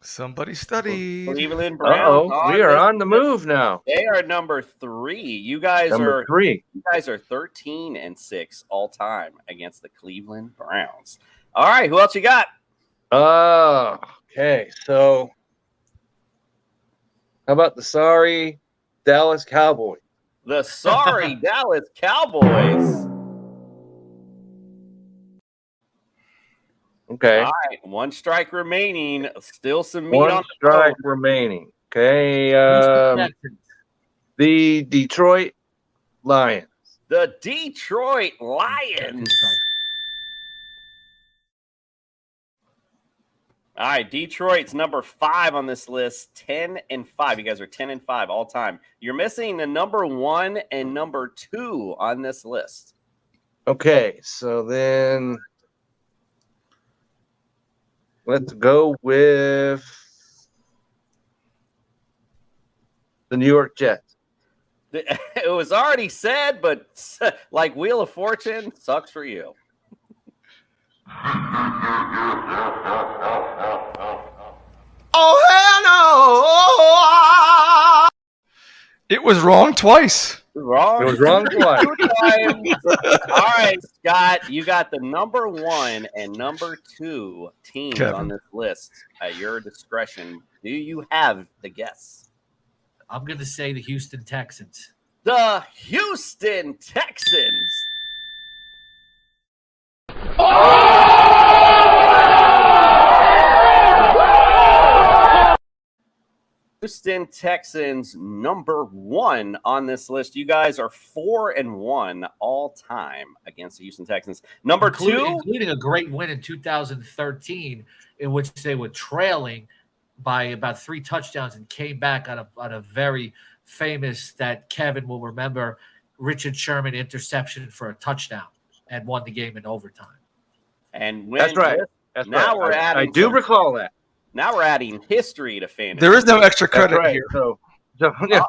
Somebody study. Cleveland Browns. We are on the move now. They are number 3. You guys number 3. You guys are 13-6 all time against the Cleveland Browns. All right, who else you got? Okay, so how about the sorry Dallas Cowboys? The sorry Dallas Cowboys. Okay. All right, 1 strike remaining. Still some meat 1 on the strike bone. remaining. Okay. The Detroit Lions. The Detroit Lions. All right, Detroit's number 5 on this list, 10-5. You guys are 10-5 all time. You're missing the number 1 and number 2 on this list. Okay, so then let's go with the New York Jets. It was already said, but like Wheel of Fortune, sucks for you. Oh, hell no! It was wrong twice. Wrong. It was wrong twice. All right, Scott, you got the number 1 and number 2 teams on this list at your discretion. Do you have the guess? I'm going to say the Houston Texans. The Houston Texans. Houston Texans number 1 on this list. You guys are 4-1 all time against the Houston Texans. Number 2, including a great win in 2013, in which they were trailing by about 3 touchdowns and came back on a very famous, that Kevin will remember, Richard Sherman interception for a touchdown and won the game in overtime. And that's right. That's now right. we're adding. I do recall that. Now we're adding history to fantasy. There is no extra credit here. So yeah.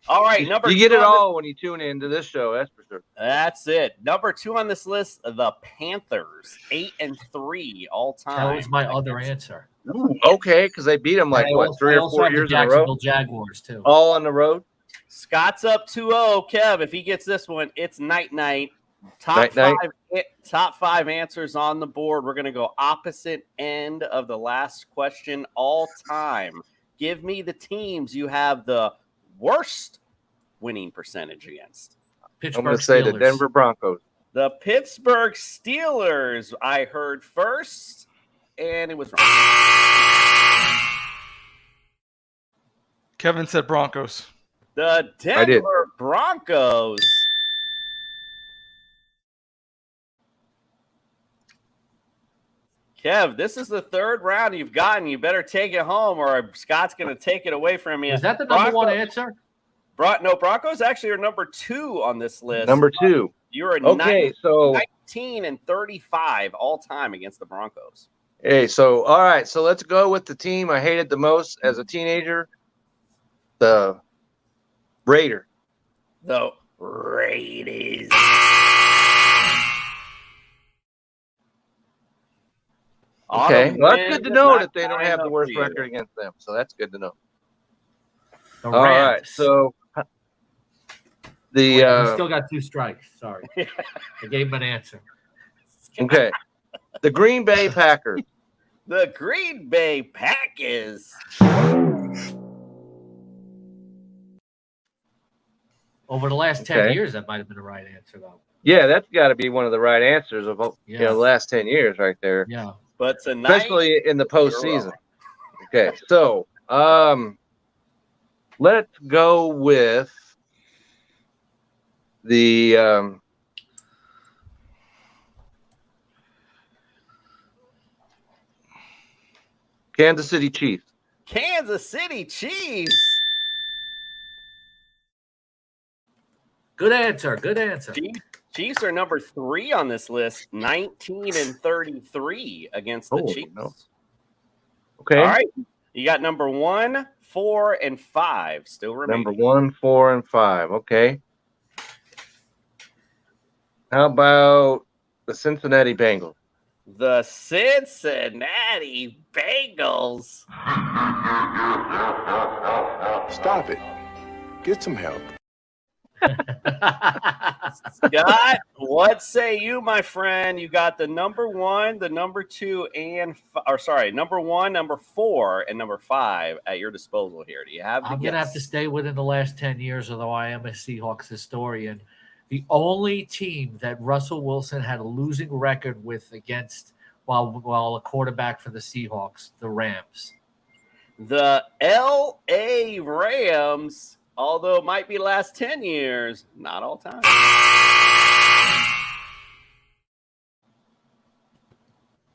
All right, number you 2 get it all when you tune into this show. That's for sure. That's it. Number 2 on this list, the Panthers, 8-3 all time. That was my other answer. Ooh, okay, because they beat them like, I what, also- 3 I or also 4 have the years in a row? Jacksonville Jaguars, too. All on the road? Scott's up 2-0. Kev, if he gets this one, it's night-night. Night-night. Top five answers on the board. We're going to go opposite end of the last question all time. Give me the teams you have the worst winning percentage against. I'm going to say the Denver Broncos. The Pittsburgh Steelers, I heard first, and it was wrong. Kevin said Broncos. The I did. Denver Broncos. Kev, this is the third round you've gotten. You better take it home, or Scott's going to take it away from you. Is that the number one answer? No, Broncos actually are number 2 on this list. Number 2. You're okay, so 19 and 35 all time against the Broncos. Hey, so all right, so let's go with the team I hated the most as a teenager. The Raider. The Raiders. Okay, well, that's good to know that they don't have the worst record against them. So that's good to know. The All Rams. right, so the Wait, you still got 2 strikes. Sorry, I gave him an answer. okay, the Green Bay Packers. The Green Bay Packers. Over the last 10 years, that might have been the right answer, though. Yeah, that's got to be one of the right answers of the last 10 years, right there. Yeah, but tonight, especially in the postseason. Okay, so let's go with the Kansas City Chiefs. Kansas City Chiefs. good answer. Good answer. Chiefs are number 3 on this list, 19 and 33 against the Chiefs. No. Okay. All right. You got number 1, 4, and 5 still remaining. Number 1, 4, and 5. Okay. How about the Cincinnati Bengals? The Cincinnati Bengals. Stop it. Get some help. Scott, what say you, my friend? You got the number 1, the number 2, number 1, number 4, and number 5 at your disposal here. Do you have the I'm going to have to stay within the last 10 years, although I am a Seahawks historian. The only team that Russell Wilson had a losing record with against while a quarterback for the Seahawks, the Rams. The L.A. Rams, although it might be last 10 years, not all time.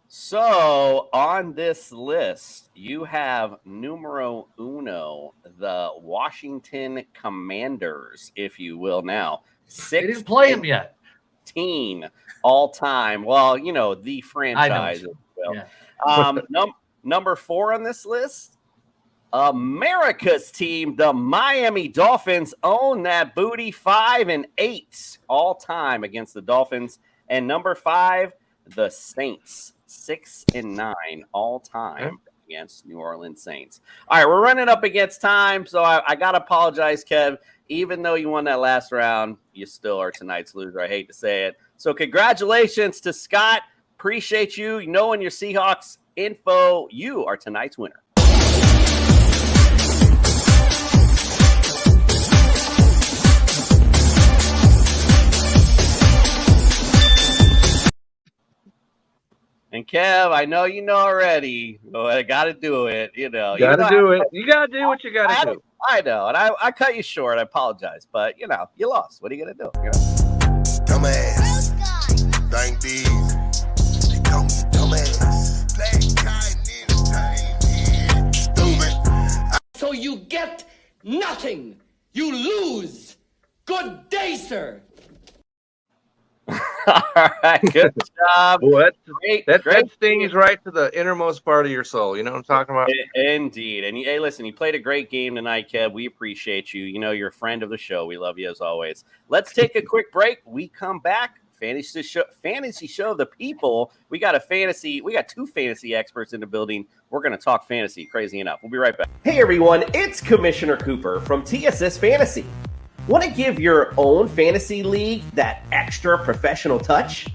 So on this list, you have numero uno, the Washington Commanders, if you will now. They didn't play him yet. All time. Well, you know, the franchise. Number 4 on this list, America's team, the Miami Dolphins, own that booty, 5 and 8 all time against the Dolphins. And number 5, the Saints, 6 and 9 all time against New Orleans Saints. All right, we're running up against time, so I got to apologize, Kev. Even though you won that last round, you still are tonight's loser. I hate to say it. So congratulations to Scott. Appreciate you knowing your Seahawks info. You are tonight's winner. And Kev, I know you know already, but I got to do it. You know, You got to do it. You got to do what you got to do. I know, and I cut you short. I apologize, but you know, you lost. What are you gonna do? You know? Dumbass. Thank these. They call me dumbass. Stupid. So you get nothing. You lose. Good day, sir. All right, good job. Well, that stings right to the innermost part of your soul. You know what I'm talking about? Indeed. And hey, listen, you played a great game tonight, Kev. We appreciate you. You know, you're a friend of the show. We love you as always. Let's take a quick break. We come back. fantasy show of the people. We got two fantasy experts in the building. We're going to talk fantasy. Crazy enough. We'll be right back. Hey everyone, it's Commissioner Cooper from TSS Fantasy. Want to give your own fantasy league that extra professional touch?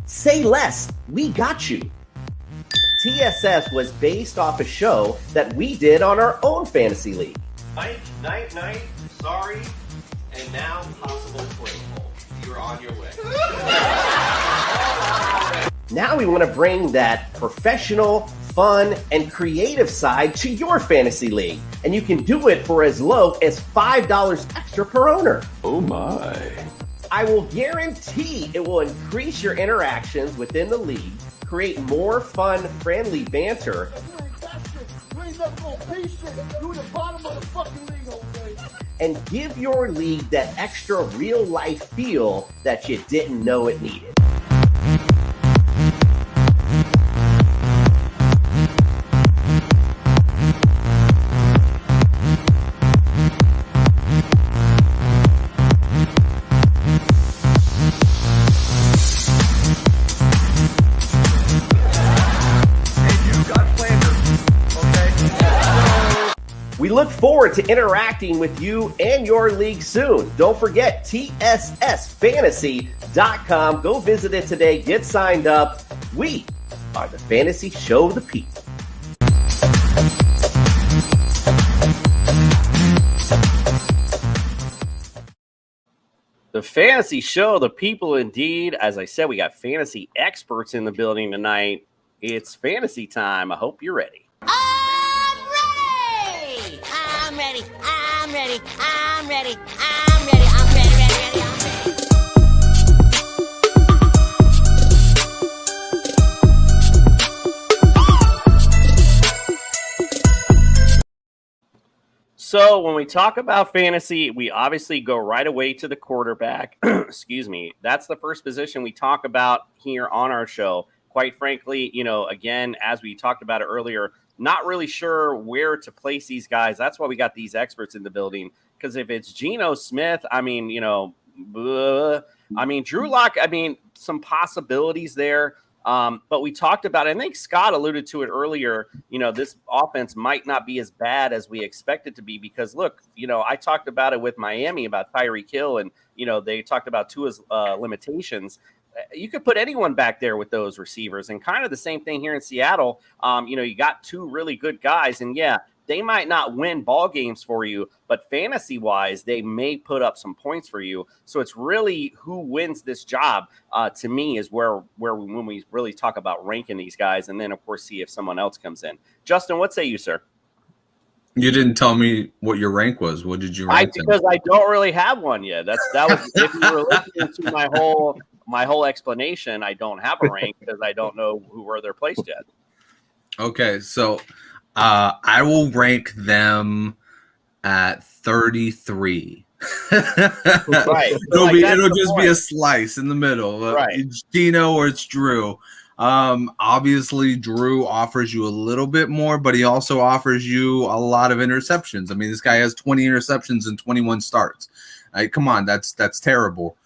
Say less. We got you. TSS was based off a show that we did on our own fantasy league. Night, sorry, and now possible break hole. You're on your way. Now we want to bring that professional, fun, and creative side to your fantasy league. And you can do it for as low as $5 extra per owner. Oh my. I will guarantee it will increase your interactions within the league, create more fun, friendly banter, and give your league that extra real-life feel that you didn't know it needed. We look forward to interacting with you and your league soon. Don't forget TSSFantasy.com. Go visit it today. Get signed up. We are the fantasy show of the people. The fantasy show of the people, indeed. As I said, we got fantasy experts in the building tonight. It's fantasy time. I hope you're ready. I'm ready. So when we talk about fantasy, we obviously go right away to the quarterback. Excuse me. That's the first position we talk about here on our show. Quite frankly, again, as we talked about it earlier, not really sure where to place these guys. That's why we got these experts in the building. Because if it's Geno Smith, Drew Lock, some possibilities there. But we talked about it. I think Scott alluded to it earlier. This offense might not be as bad as we expect it to be because, look, I talked about it with Miami about Tyreek Hill, and, they talked about Tua's limitations. You could put anyone back there with those receivers, and kind of the same thing here in Seattle. You got two really good guys, and yeah, they might not win ball games for you, but fantasy wise, they may put up some points for you. So it's really who wins this job. To me, is when we really talk about ranking these guys, and then of course see if someone else comes in. Justin, what say you, sir? You didn't tell me what your rank was. What did you rank? Because I don't really have one yet. That was if you were listening to my whole explanation. I don't have a rank because I don't know where they're placed yet. Okay, so I will rank them at 33. Right. It'll just be a slice in the middle. Right. It's Geno or it's Drew. Obviously Drew offers you a little bit more, but he also offers you a lot of interceptions. This guy has 20 interceptions and 21 starts. Come on, that's terrible.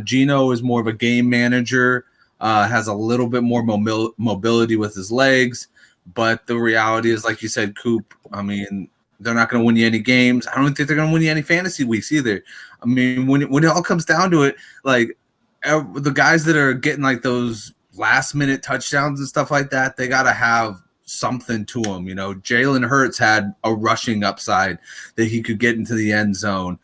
Geno is more of a game manager, has a little bit more mobility with his legs, but the reality is, like you said, Coop, they're not going to win you any games. I don't think they're going to win you any fantasy weeks either. When it all comes down to it, like the guys that are getting like those last minute touchdowns and stuff like that, they got to have something to them. Jalen Hurts had a rushing upside that he could get into the end zone.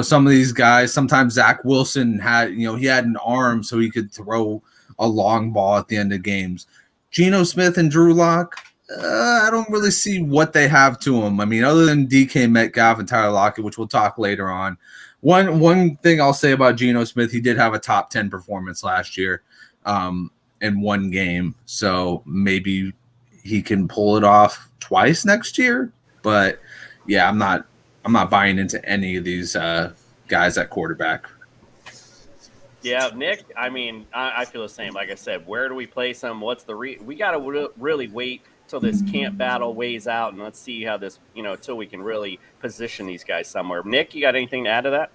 Some of these guys, sometimes Zach Wilson had, he had an arm so he could throw a long ball at the end of games. Geno Smith and Drew Lock, I don't really see what they have to them. Other than DK Metcalf and Tyler Lockett, which we'll talk later on. One thing I'll say about Geno Smith, he did have a top 10 performance last year in one game. So maybe he can pull it off twice next year. But yeah, I'm not buying into any of these guys at quarterback. Yeah, Nick, I feel the same. Like I said, where do we place them? What's we got to really wait till this camp battle weighs out, and let's see how this, till we can really position these guys somewhere. Nick, you got anything to add to that?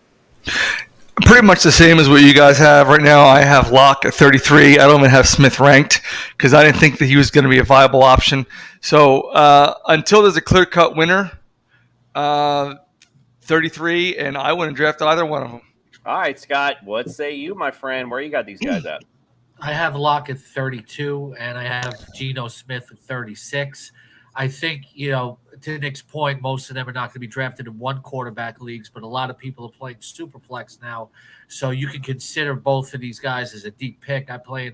pretty much the same as what you guys have right now. I have Locke at 33. I don't even have Smith ranked because I didn't think that he was going to be a viable option. So until there's a clear-cut winner, 33, and I wouldn't draft either one of them. All right, Scott, what say you, my friend? Where you got these guys at? I have Locke at 32, and I have Geno Smith at 36. I think, to Nick's point, most of them are not going to be drafted in one quarterback leagues, but a lot of people are playing Superflex now. So you can consider both of these guys as a deep pick. I play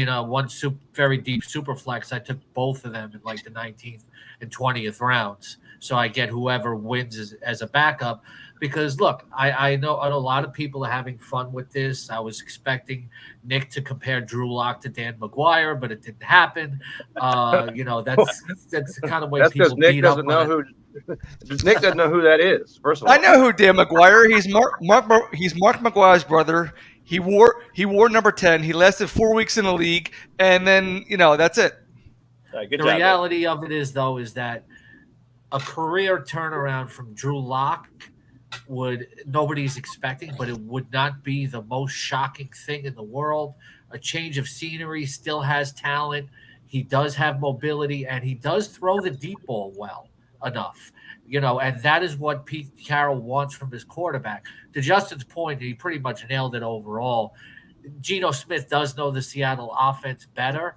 in one very deep Superflex. I took both of them in like the 19th and 20th rounds. So I get whoever wins as a backup. Because, look, I know a lot of people are having fun with this. I was expecting Nick to compare Drew Lock to Dan McGuire, but it didn't happen. That's the kind of way people beat up on it. Nick doesn't know who that is, first of all. I know who Dan McGuire. He's Mark McGuire's brother. He wore number 10. He lasted 4 weeks in the league, and then, that's it. The reality of it is that a career turnaround from Drew Lock nobody's expecting, but it would not be the most shocking thing in the world. A change of scenery, still has talent. He does have mobility, and he does throw the deep ball well enough. And that is what Pete Carroll wants from his quarterback. To Justin's point, he pretty much nailed it overall. Geno Smith does know the Seattle offense better,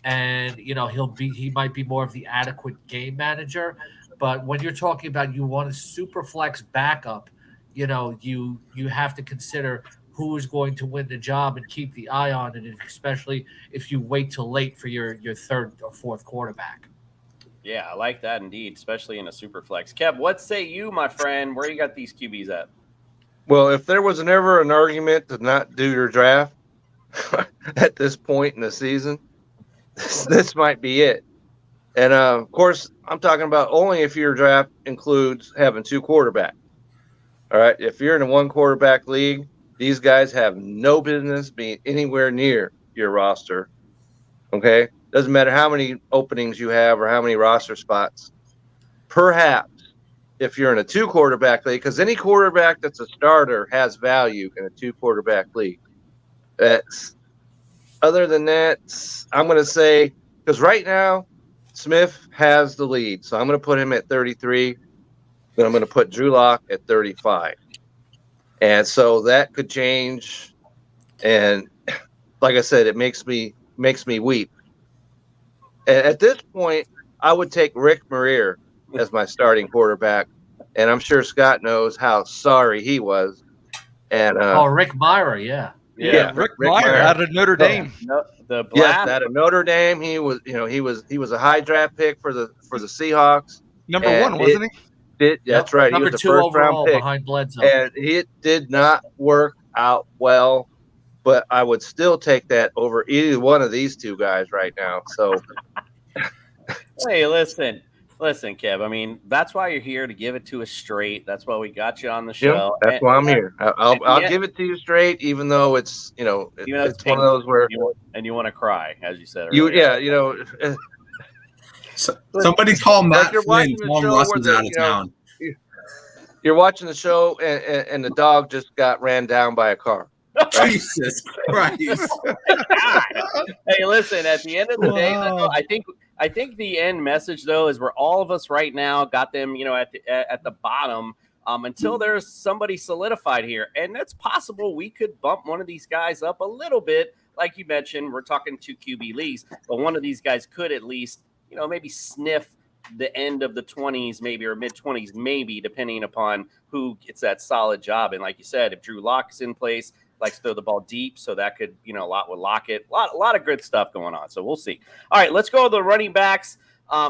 and he might be more of the adequate game manager. But when you're talking about you want a super flex backup, you have to consider who is going to win the job and keep the eye on it, especially if you wait till late for your third or fourth quarterback. Yeah, I like that indeed, especially in a super flex. Kev, what say you, my friend? Where you got these QBs at? Well, if there was ever an argument to not do your draft at this point in the season, this might be it. And, of course, I'm talking about only if your draft includes having two quarterbacks. All right? If you're in a one-quarterback league, these guys have no business being anywhere near your roster. Okay? Doesn't matter how many openings you have or how many roster spots. Perhaps if you're in a two-quarterback league, because any quarterback that's a starter has value in a two-quarterback league. Other than that, I'm going to say, because right now, Smith has the lead, so I'm going to put him at 33. Then I'm going to put Drew Lock at 35. And so that could change. And like I said, it makes me weep. And at this point, I would take Rick Marier as my starting quarterback. And I'm sure Scott knows how sorry he was. And Rick Myra, yeah. Yeah, Rick Meyer out of Notre Dame. Yes, out of Notre Dame. He was a high draft pick for the Seahawks. Number one, wasn't he? That's right. Number he was 2 the first overall round pick behind Bledsoe. And it did not work out well. But I would still take that over either one of these two guys right now. So, hey, listen, Kev. I mean, that's why you're here, to give it to us straight. That's why we got you on the show. That's why I'm here. I'll give it to you straight, even though it's it's one of those where you want to cry, as you said earlier. Somebody call Matt Flynn. Tell him Russell's out of town. You're watching the show, and the dog just got ran down by a car. Right? Jesus Christ! Hey, listen. At the end of the day, though, I think the end message, though, is where all of us right now got them, at the bottom until there's somebody solidified here. And it's possible we could bump one of these guys up a little bit. Like you mentioned, we're talking 2 QB leagues, but one of these guys could at least, maybe sniff the end of the 20s, maybe, or mid-20s, maybe, depending upon who gets that solid job. And like you said, if Drew Lock's in place, likes to throw the ball deep, so that could, a lot with Lockett. A lot of good stuff going on, so we'll see. All right, let's go to the running backs.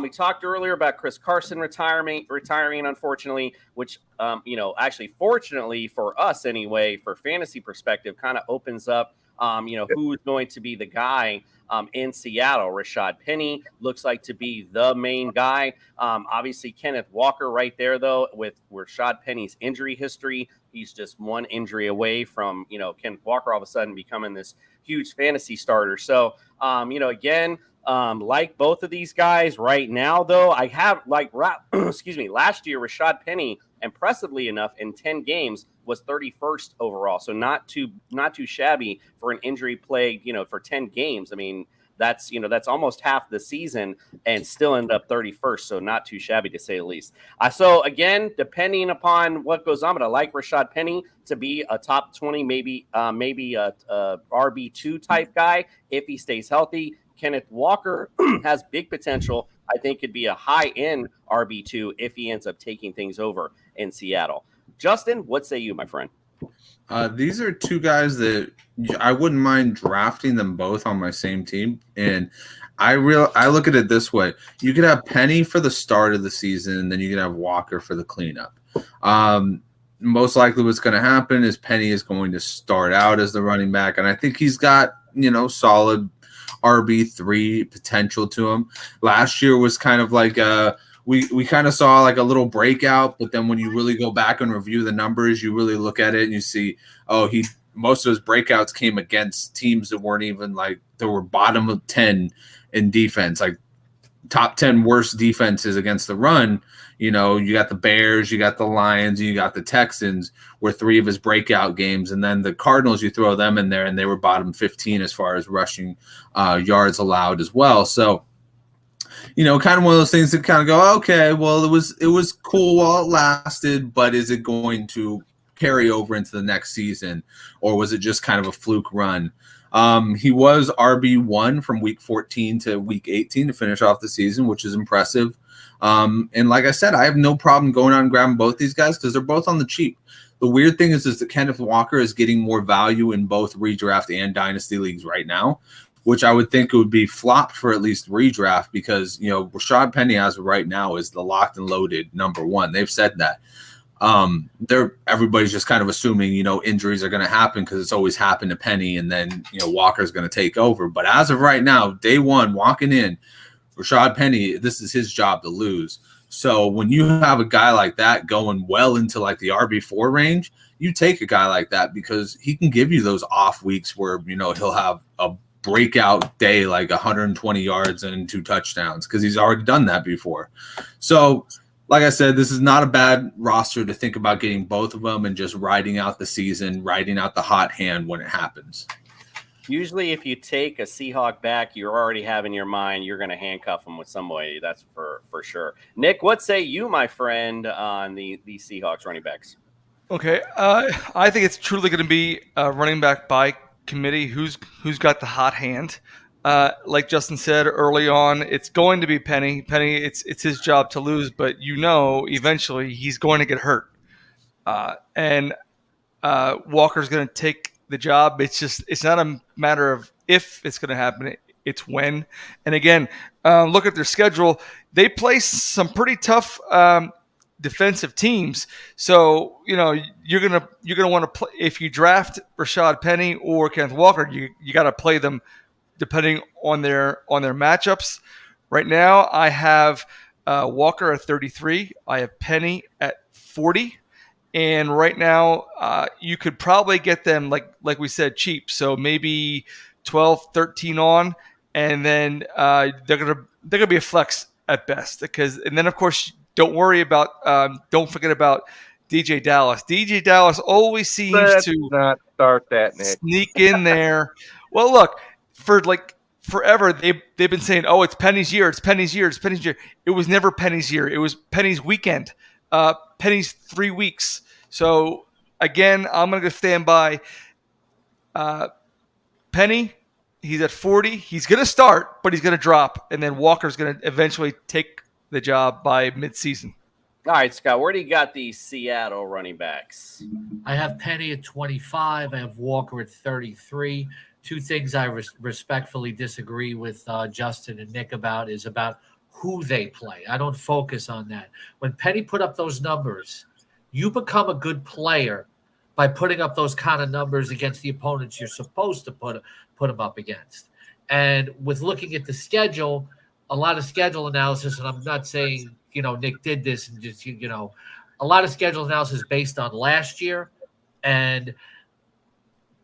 We talked earlier about Chris Carson retiring, unfortunately, which, actually, fortunately for us anyway, for fantasy perspective, kind of opens up, who's going to be the guy in Seattle. Rashad Penny looks like to be the main guy. Obviously, Kenneth Walker right there, though, with Rashad Penny's injury history. He's just one injury away from, Kenneth Walker all of a sudden becoming this huge fantasy starter. So, again, like both of these guys right now, though, I have last year, Rashad Penny impressively enough, in 10 games was 31st overall. So not too shabby for an injury plague, for 10 games. I mean, that's almost half the season and still end up 31st. So not too shabby to say the least. So again, depending upon what goes on, but I like Rashad Penny to be a top 20, maybe a RB2 type guy if he stays healthy. Kenneth Walker has big potential. I think could be a high-end RB2 if he ends up taking things over in Seattle. Justin, what say you, my friend? These are two guys that I wouldn't mind drafting them both on my same team. And I look at it this way. You could have Penny for the start of the season, and then you could have Walker for the cleanup. Most likely what's going to happen is Penny is going to start out as the running back, and I think he's got, solid RB3 potential to him. Last year was kind of like we kind of saw like a little breakout, but then when you really go back and review the numbers, you really look at it and you see, most of his breakouts came against teams that weren't even like, they were bottom of 10 in defense, like top 10 worst defenses against the run. You got the Bears, you got the Lions, you got the Texans were 3 of his breakout games. And then the Cardinals, you throw them in there and they were bottom 15 as far as rushing yards allowed as well. So, kind of one of those things that kind of go, okay, well, it was cool while it lasted, but is it going to carry over into the next season, or was it just kind of a fluke run? He was RB1 from week 14 to week 18 to finish off the season, which is impressive. And like I said, I have no problem going out and grabbing both these guys because they're both on the cheap. The weird thing is that Kenneth Walker is getting more value in both redraft and dynasty leagues right now, which I would think it would be flopped for at least redraft because, Rashad Penny as of right now is the locked and loaded number 1. They've said that. Everybody's just kind of assuming, injuries are going to happen because it's always happened to Penny, and then, Walker's going to take over. But as of right now, day one, walking in, Rashad Penny, this is his job to lose. So when you have a guy like that going well into like the RB4 range, you take a guy like that because he can give you those off weeks where, he'll have a breakout day, like 120 yards and 2 touchdowns, because he's already done that before. So, like I said, this is not a bad roster to think about getting both of them and just riding out the season, riding out the hot hand when it happens. Usually if you take a Seahawk back, you already have in your mind you're going to handcuff him with some way. That's for sure. Nick, what say you, my friend, on the Seahawks running backs? Okay, I think it's truly going to be running back by committee. Who's got the hot hand? Like Justin said early on, it's going to be Penny. Penny, it's his job to lose, but eventually he's going to get hurt, and Walker's going to take the job. It's not a matter of if it's going to happen; it's when. And again, look at their schedule. They play some pretty tough defensive teams. So you're gonna want to play. If you draft Rashad Penny or Kenneth Walker, you got to play them depending on their matchups. Right now, I have Walker at 33. I have Penny at 40. And right now, you could probably get them, like we said, cheap. So maybe 12, 13 on, and then they're gonna be a flex at best. And then of course, don't forget about DJ Dallas. DJ Dallas always seems to not start that, Nick. Sneak in there. Well, look, for forever they've been saying, "Oh, it's Penny's year. It's Penny's year. It's Penny's year." It was never Penny's year. It was Penny's weekend. Penny's 3 weeks. So again, I'm going to stand by Penny. He's at 40. He's going to start, but he's going to drop, and then Walker's going to eventually take the job by midseason. All right, Scott, where do you got the Seattle running backs? I have Penny at 25. I have Walker at 33. Two things I respectfully disagree with Justin and Nick about is about who they play. I don't focus on that. When Penny put up those numbers, you become a good player by putting up those kind of numbers against the opponents you're supposed to put them up against. And with looking at the schedule, a lot of schedule analysis, and I'm not saying, Nick did this and just, a lot of schedule analysis based on last year. And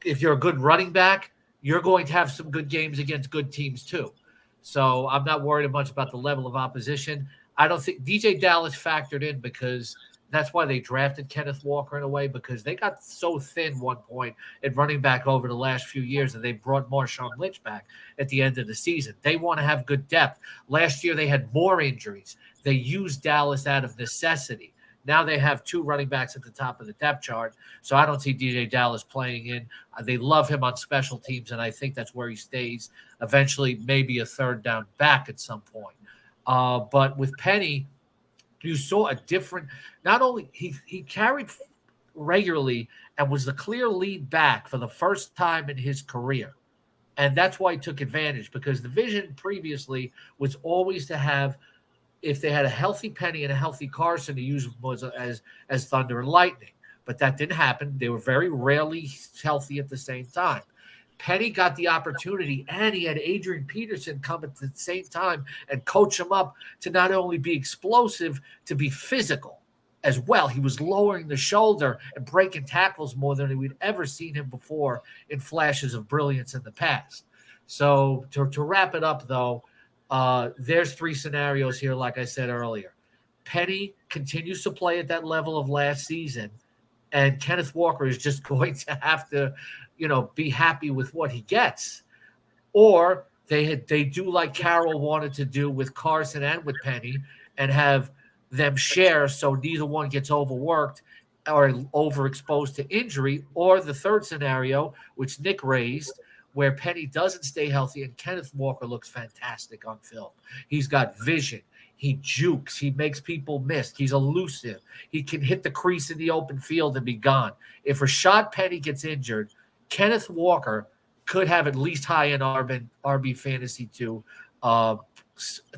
if you're a good running back, you're going to have some good games against good teams too. So I'm not worried much about the level of opposition. I don't think DJ Dallas factored in because That's why they drafted Kenneth Walker in a way, because they got so thin one point at running back over the last few years, and they brought Marshawn Lynch back at the end of the season. They want to have good depth. Last year, they had more injuries. They used Dallas out of necessity. Now they have 2 running backs at the top of the depth chart, so I don't see DJ Dallas playing in. They love him on special teams, and I think that's where he stays. Eventually, maybe a third down back at some point. But with Penny, you saw a different – not only he carried regularly and was the clear lead back for the first time in his career. And that's why he took advantage, because the vision previously was always to have – if they had a healthy Penny and a healthy Carson, to use them as thunder and lightning. But that didn't happen. They were very rarely healthy at the same time. Penny got the opportunity, and he had Adrian Peterson come at the same time and coach him up to not only be explosive, to be physical as well. He was lowering the shoulder and breaking tackles more than we'd ever seen him before in flashes of brilliance in the past. So to wrap it up, though, there's 3 scenarios here, like I said earlier. Penny continues to play at that level of last season, and Kenneth Walker is just going to have to, be happy with what he gets. Or they do like Carroll wanted to do with Carson and with Penny, and have them share so neither one gets overworked or overexposed to injury. Or the third scenario, which Nick raised, where Penny doesn't stay healthy and Kenneth Walker looks fantastic on film. He's got vision. He jukes. He makes people miss. He's elusive. He can hit the crease in the open field and be gone. If Rashad Penny gets injured, Kenneth Walker could have at least high-end RB Fantasy 2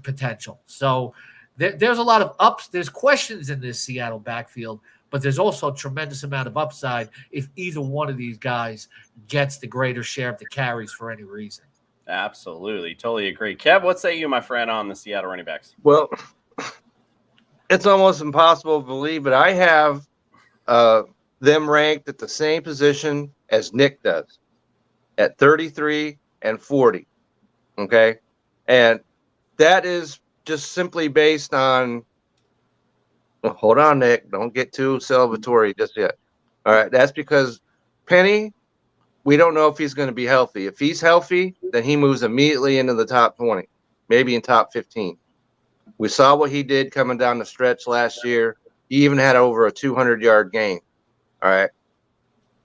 potential. So there's a lot of ups. There's questions in this Seattle backfield, but there's also a tremendous amount of upside if either one of these guys gets the greater share of the carries for any reason. Absolutely. Totally agree. Kev, what say you, my friend, on the Seattle running backs? Well, it's almost impossible to believe, but I have them ranked at the same position as Nick does, at 33 and 40. Okay? And that is just simply based on – hold on, Nick. Don't get too celebratory just yet. All right. That's because Penny, we don't know if he's going to be healthy. If he's healthy, then he moves immediately into the top 20, maybe in top 15. We saw what he did coming down the stretch last year. He even had over a 200-yard game. All right.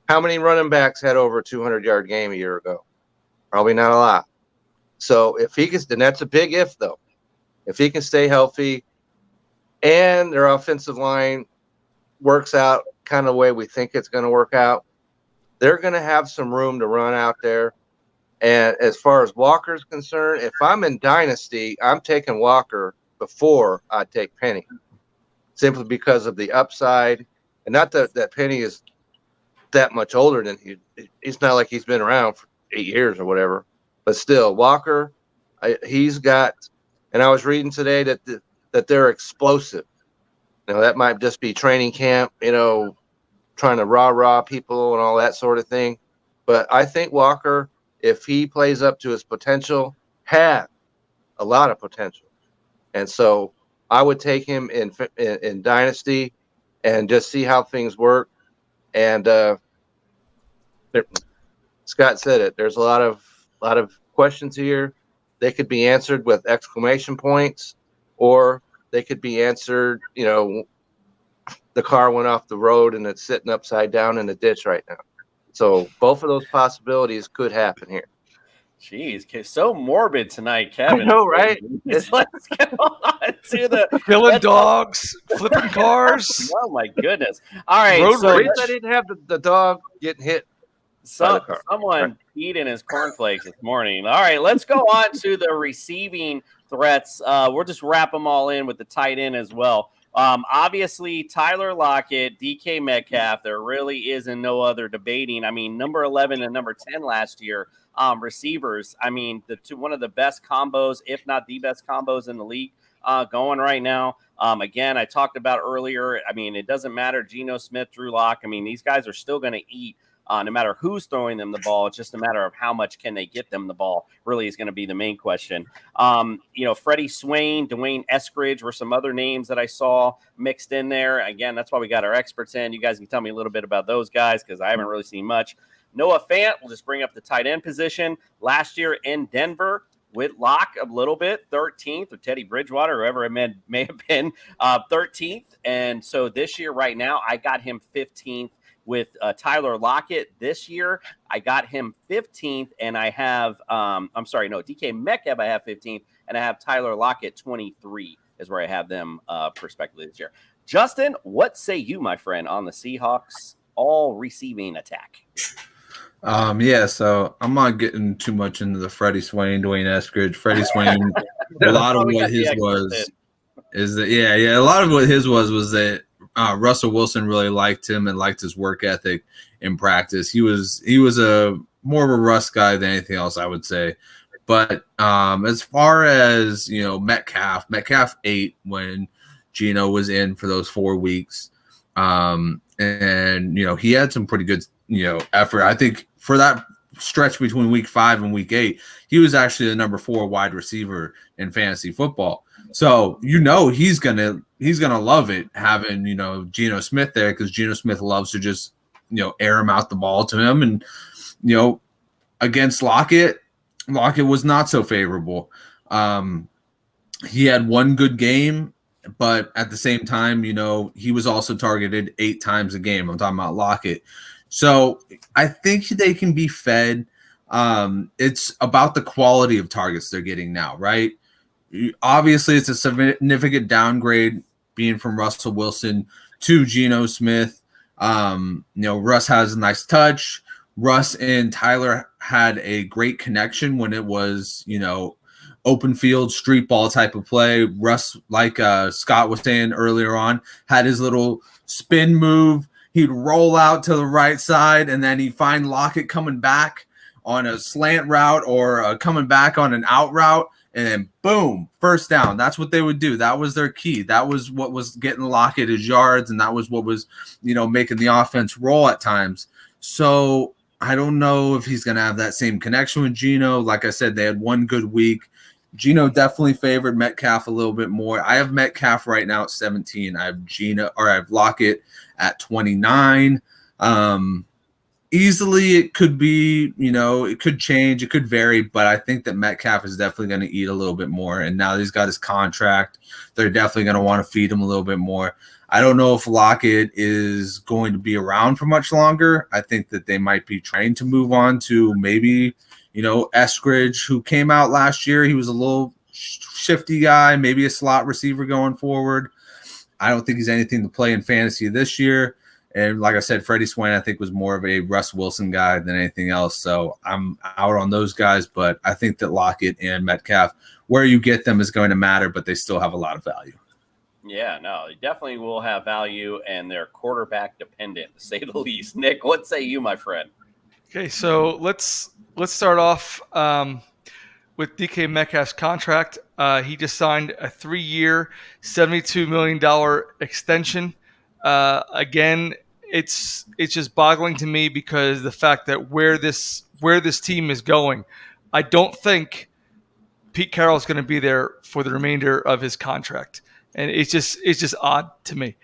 How many running backs had over a 200-yard game a year ago? Probably not a lot. So if he can – and that's a big if, though. If he can stay healthy and their offensive line works out kind of the way we think it's going to work out, they're going to have some room to run out there. And as far as Walker's concerned, if I'm in Dynasty, I'm taking Walker before I take Penny, simply because of the upside. And not that Penny is that much older than he's not like he's been around for 8 years or whatever. But still, Walker, he's got – and I was reading today that they're explosive. Now, that might just be training camp, trying to rah-rah people and all that sort of thing. But I think Walker, if he plays up to his potential, has a lot of potential. And so I would take him in Dynasty and just see how things work. And Scott said it. There's a lot of questions here. They could be answered with exclamation points, or they could be answered, the car went off the road and it's sitting upside down in the ditch right now. So both of those possibilities could happen here. Jeez, so morbid tonight, Kevin. I know, right? Let's get on to the killing dogs, flipping cars. Oh my goodness! All right, so I didn't have the dog getting hit. Someone peed in his cornflakes this morning. All right, let's go on to the receiving threats. We'll just wrap them all in with the tight end as well. Obviously, Tyler Lockett, DK Metcalf, there really isn't no other debating. I mean, number 11 and number 10 last year, receivers. I mean, one of the best combos, if not the best combos in the league going right now. Again, I talked about earlier, I mean, it doesn't matter. Geno Smith, Drew Lock. I mean, these guys are still going to eat No matter who's throwing them the ball, it's just a matter of how much can they get them the ball. Really, is going to be the main question. Freddie Swain, Dwayne Eskridge were some other names that I saw mixed in there. Again, that's why we got our experts in. You guys can tell me a little bit about those guys because I haven't really seen much. Noah Fant will just bring up the tight end position. Last year in Denver, Whitlock a little bit, 13th, or Teddy Bridgewater, whoever it may have been, 13th. And so this year, right now, I got him 15th with Tyler Lockett. This year, I got him 15th, and I have, DK Metcalf I have 15th, and I have Tyler Lockett 23 is where I have them prospectively this year. Justin, what say you, my friend, on the Seahawks all receiving attack? So I'm not getting too much into the Freddie Swain, Dwayne Eskridge. Freddie Swain, a lot of what his was is that a lot of what his was that Russell Wilson really liked him and liked his work ethic in practice. He was a more of a Russ guy than anything else, I would say. But as far as Metcalf ate when Geno was in for those 4 weeks, and he had some pretty good effort. I think for that stretch between week 5 and week 8, he was actually the number 4 wide receiver in fantasy football. So he's gonna love it having Geno Smith there, because Geno Smith loves to just air him out the ball to him. And against Lockett was not so favorable. He had one good game, but at the same time, he was also targeted 8 times a game. I'm talking about Lockett. So I think they can be fed. It's about the quality of targets they're getting now, right? Obviously, it's a significant downgrade being from Russell Wilson to Geno Smith. Russ has a nice touch. Russ and Tyler had a great connection when it was, open field, street ball type of play. Russ, like Scott was saying earlier on, had his little spin move. He'd roll out to the right side, and then he'd find Lockett coming back on a slant route or coming back on an out route, and then boom, first down. That's what they would do. That was their key. That was what was getting Lockett his yards, and that was what was, making the offense roll at times. So I don't know if he's going to have that same connection with Geno. Like I said, they had one good week. Geno definitely favored Metcalf a little bit more. I have Metcalf right now at 17. I have Lockett at 29. Easily it could be, it could change, it could vary, but I think that Metcalf is definitely going to eat a little bit more. And now that he's got his contract, they're definitely going to want to feed him a little bit more. I don't know if Lockett is going to be around for much longer. I think that they might be trying to move on to maybe, Eskridge, who came out last year. He was a little shifty guy, maybe a slot receiver going forward. I don't think he's anything to play in fantasy this year. And like I said, Freddie Swain, I think, was more of a Russ Wilson guy than anything else. So I'm out on those guys, but I think that Lockett and Metcalf, where you get them is going to matter, but they still have a lot of value. Yeah, no, they definitely will have value, and they're quarterback dependent, to say the least. Nick, what say you, my friend? Okay, so let's start off with DK Metcalf's contract. He just signed a 3-year, $72 million extension. Again, it's just boggling to me because the fact that where this team is going, I don't think Pete Carroll is going to be there for the remainder of his contract, and it's just odd to me.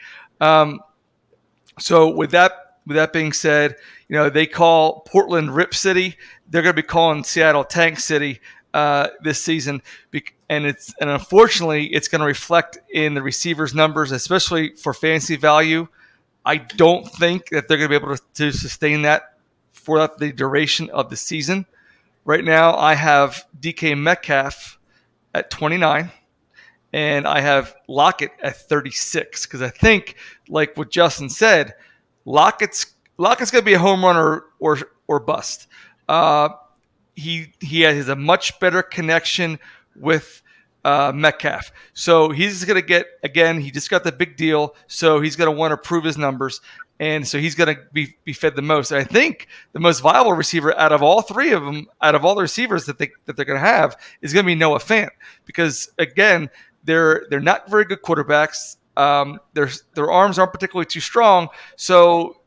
So with that being said, they call Portland Rip City. They're going to be calling Seattle Tank City this season, and unfortunately it's going to reflect in the receivers' numbers, especially for fantasy value. I don't think that they're going to be able to sustain that for the duration of the season. Right now, I have DK Metcalf at 29, and I have Lockett at 36, because I think, like what Justin said, Lockett's going to be a home run or bust. He has a much better connection with Metcalf. So he's going to get, again, he just got the big deal, so he's going to want to prove his numbers, and so he's going to be fed the most. And I think the most viable receiver out of all three of them, out of all the receivers that they're going to have, is going to be Noah Fant, because, again, they're not very good quarterbacks. Their arms aren't particularly too strong, so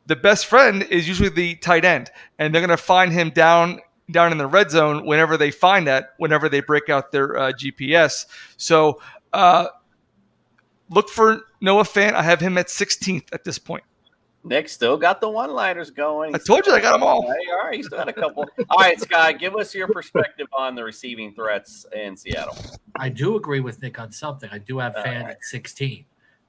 the best friend is usually the tight end, and they're going to find him down in the red zone whenever they break out their GPS. So look for Noah Fant. I have him at 16th at this point. Nick still got the one-liners going. I told you I got them all. All right, you still got a couple. All right, Scott, give us your perspective on the receiving threats in Seattle. I do agree with Nick on something. I do have Fant at 16.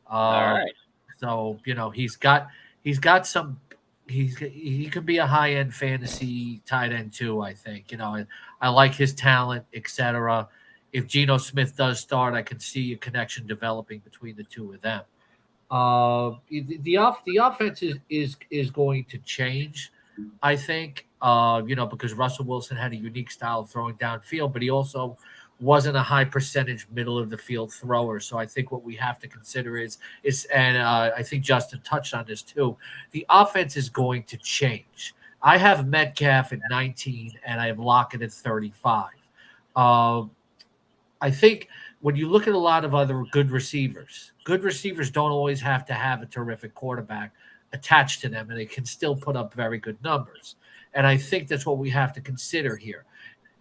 All right. So he's got some. He could be a high-end fantasy tight end too. I think I like his talent, etc. If Geno Smith does start, I can see a connection developing between the two of them. The offense is going to change, I think. Because Russell Wilson had a unique style of throwing downfield, but he also wasn't a high percentage middle of the field thrower. So I think what we have to consider is I think Justin touched on this too. The offense is going to change. I have Metcalf at 19 and I have Lockett at 35. I think when you look at a lot of other good receivers don't always have to have a terrific quarterback attached to them, and they can still put up very good numbers. And I think that's what we have to consider here.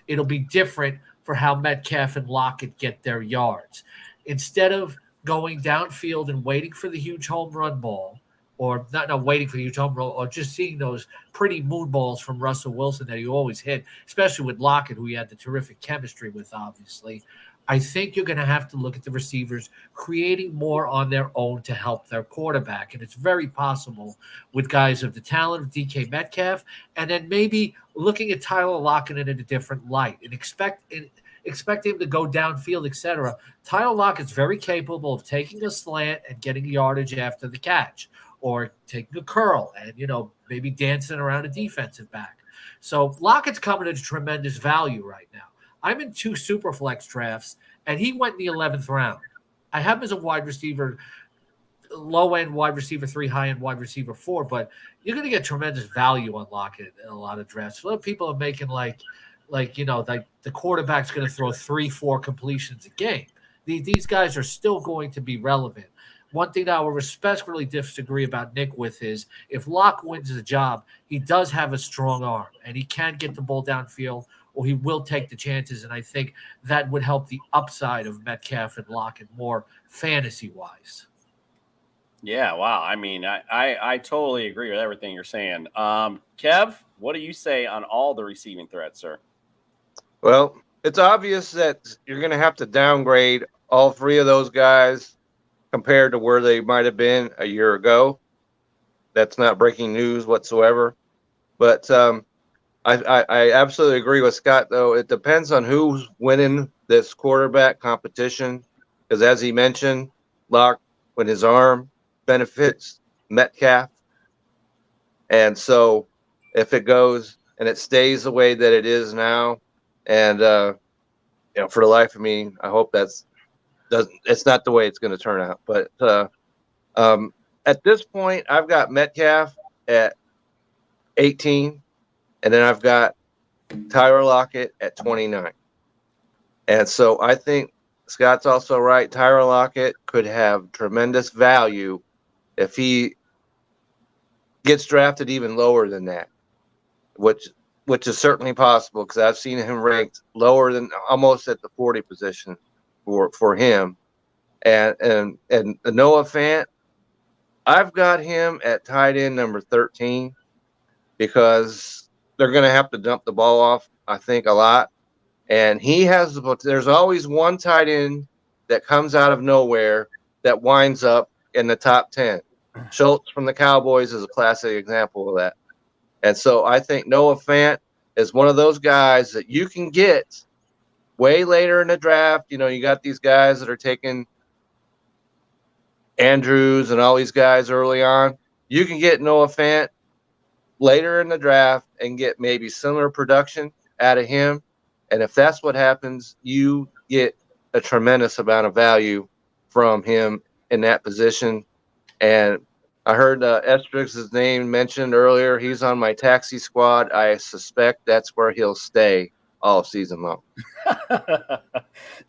It'll be different for how Metcalf and Lockett get their yards. Instead of going downfield and waiting for the huge home run ball, or not waiting for the huge home run, or just seeing those pretty moon balls from Russell Wilson that he always hit, especially with Lockett, who he had the terrific chemistry with, obviously. I think you're going to have to look at the receivers creating more on their own to help their quarterback. And it's very possible with guys of the talent of DK Metcalf, and then maybe looking at Tyler Lockett in a different light and expect him to go downfield, etc. Tyler Lockett's very capable of taking a slant and getting yardage after the catch, or taking a curl and, maybe dancing around a defensive back. So Lockett's coming at a tremendous value right now. I'm in 2 super flex drafts, and he went in the 11th round. I have him as a wide receiver, low-end wide receiver 3, high-end wide receiver 4, but you're going to get tremendous value on Lockett in a lot of drafts. A lot of people are making like the quarterback's going to throw 3-4 completions a game. These guys are still going to be relevant. One thing that I will respectfully disagree about Nick with is if Locke wins the job, he does have a strong arm, and he can get the ball downfield, or he will take the chances, and I think that would help the upside of Metcalf and Lockett more fantasy-wise. Yeah, wow. I mean, I totally agree with everything you're saying. Kev, what do you say on all the receiving threats, sir? Well, it's obvious that you're going to have to downgrade all 3 of those guys compared to where they might have been a year ago. That's not breaking news whatsoever. But I absolutely agree with Scott, though. It depends on who's winning this quarterback competition, because as he mentioned, Locke, when his arm benefits Metcalf. And so if it goes and it stays the way that it is now, and for the life of me, I hope it's not the way it's going to turn out. But at this point, I've got Metcalf at 18, and then I've got Tyler Lockett at 29. And so I think Scott's also right. Tyler Lockett could have tremendous value if he gets drafted even lower than that, which is certainly possible, because I've seen him ranked lower than almost at the 40 position for him. And Noah Fant, I've got him at tight end number 13, because they're going to have to dump the ball off, I think, a lot. And there's always one tight end that comes out of nowhere that winds up in the top 10. Schultz from the Cowboys is a classic example of that. And so I think Noah Fant is one of those guys that you can get way later in the draft. You got these guys that are taking Andrews and all these guys early on. You can get Noah Fant later in the draft and get maybe similar production out of him. And if that's what happens, you get a tremendous amount of value from him in that position. And I heard Estrix's name mentioned earlier. He's on my taxi squad. I suspect that's where he'll stay all season long.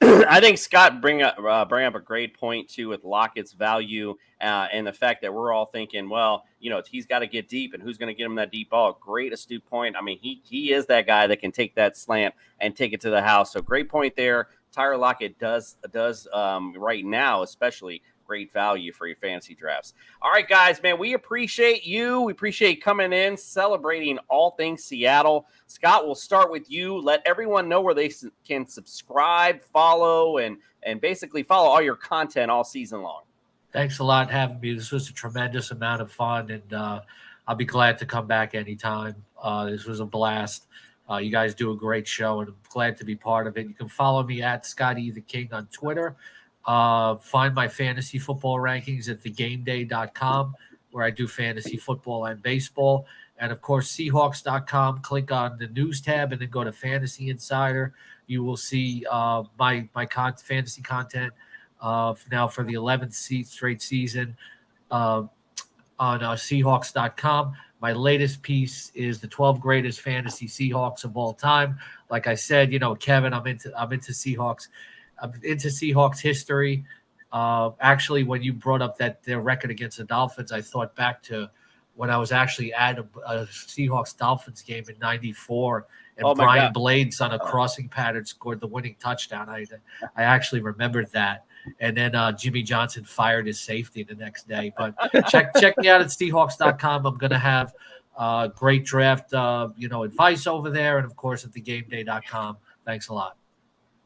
I think Scott bring up a great point too with Lockett's value and the fact that we're all thinking, well, he's got to get deep, and who's going to get him that deep ball? Great astute point. I mean, he is that guy that can take that slant and take it to the house. So great point there. Tyler Lockett does right now, especially. Great value for your fantasy drafts. All right, guys, man, we appreciate you. We appreciate coming in, celebrating all things Seattle. Scott, we'll start with you. Let everyone know where they can subscribe, follow, and basically follow all your content all season long. Thanks a lot for having me. This was a tremendous amount of fun, and I'll be glad to come back anytime. This was a blast. You guys do a great show, and I'm glad to be part of it. You can follow me at Scotty the King on Twitter. Find my fantasy football rankings at thegameday.com, where I do fantasy football and baseball. And, of course, Seahawks.com. Click on the news tab and then go to Fantasy Insider. You will see my fantasy content now for the 11th straight season on Seahawks.com. My latest piece is the 12 greatest fantasy Seahawks of all time. Like I said, Kevin, I'm into Seahawks. I'm into Seahawks history. Actually, when you brought up their record against the Dolphins, I thought back to when I was actually at a Seahawks-Dolphins game in '94, and Brian Blades on a crossing pattern scored the winning touchdown. I actually remembered that. And then Jimmy Johnson fired his safety the next day. But check me out at Seahawks.com. I'm going to have great draft advice over there, and, of course, at thegameday.com. Thanks a lot.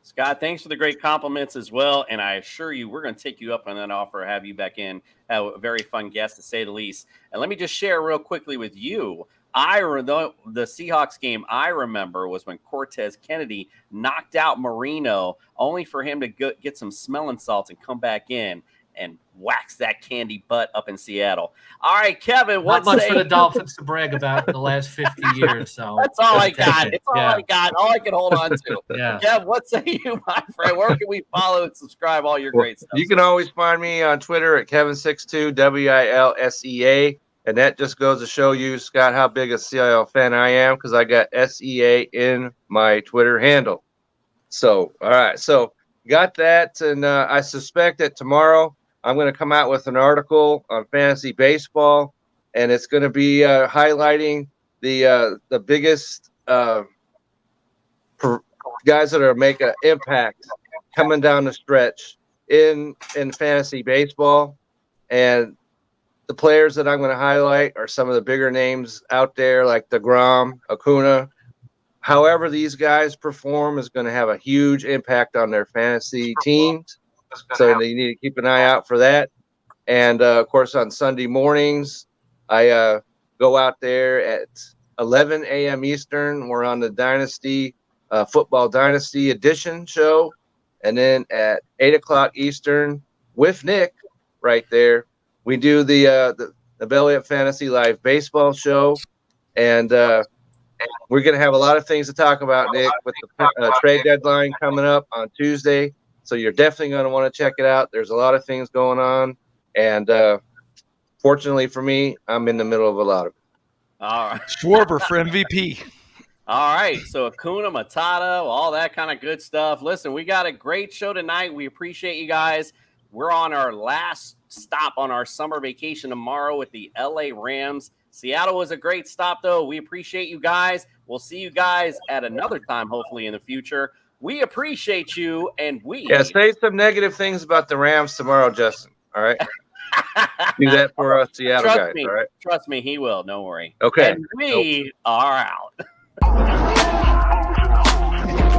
Scott, thanks for the great compliments as well. And I assure you, we're going to take you up on that offer, have you back in. Have a very fun guest, to say the least. And let me just share real quickly with you. The Seahawks game I remember was when Cortez Kennedy knocked out Marino, only for him to get some smelling salts and come back in and wax that candy butt up in Seattle. All right, Kevin, not much for the Dolphins to brag about in the last 50 years. So that's all I got. It's all I got. All I can hold on to. Yeah. Kev, what say you, my friend? Where can we follow and subscribe all your great stuff? You can always find me on Twitter at Kevin62 WILSEA, and that just goes to show you, Scott, how big a CIL fan I am, because I got SEA in my Twitter handle. So, all right, so got that, and I suspect that tomorrow I'm going to come out with an article on fantasy baseball, and it's going to be highlighting the biggest guys that are making an impact coming down the stretch in fantasy baseball. And the players that I'm going to highlight are some of the bigger names out there, like DeGrom, Acuna. However these guys perform is going to have a huge impact on their fantasy teams. So you need to keep an eye out for that. And, of course, on Sunday mornings, I go out there at 11 a.m. Eastern. We're on the Dynasty, Football Dynasty Edition show. And then at 8 o'clock Eastern with Nick right there, we do the Belly Up Fantasy Live baseball show. And we're going to have a lot of things to talk about, Nick, with the trade deadline coming up on Tuesday. So you're definitely going to want to check it out. There's a lot of things going on. And fortunately for me, I'm in the middle of a lot of it. All right. Schwarber for MVP. All right. So Acuna, Matata, all that kind of good stuff. Listen, we got a great show tonight. We appreciate you guys. We're on our last stop on our summer vacation tomorrow with the LA Rams. Seattle was a great stop, though. We appreciate you guys. We'll see you guys at another time, hopefully in the future. We appreciate you, and say some negative things about the Rams tomorrow, Justin. All right, do that for us Seattle guys. All right, trust me, he will. Don't worry. Okay, and we are out.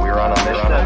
We're on a mission.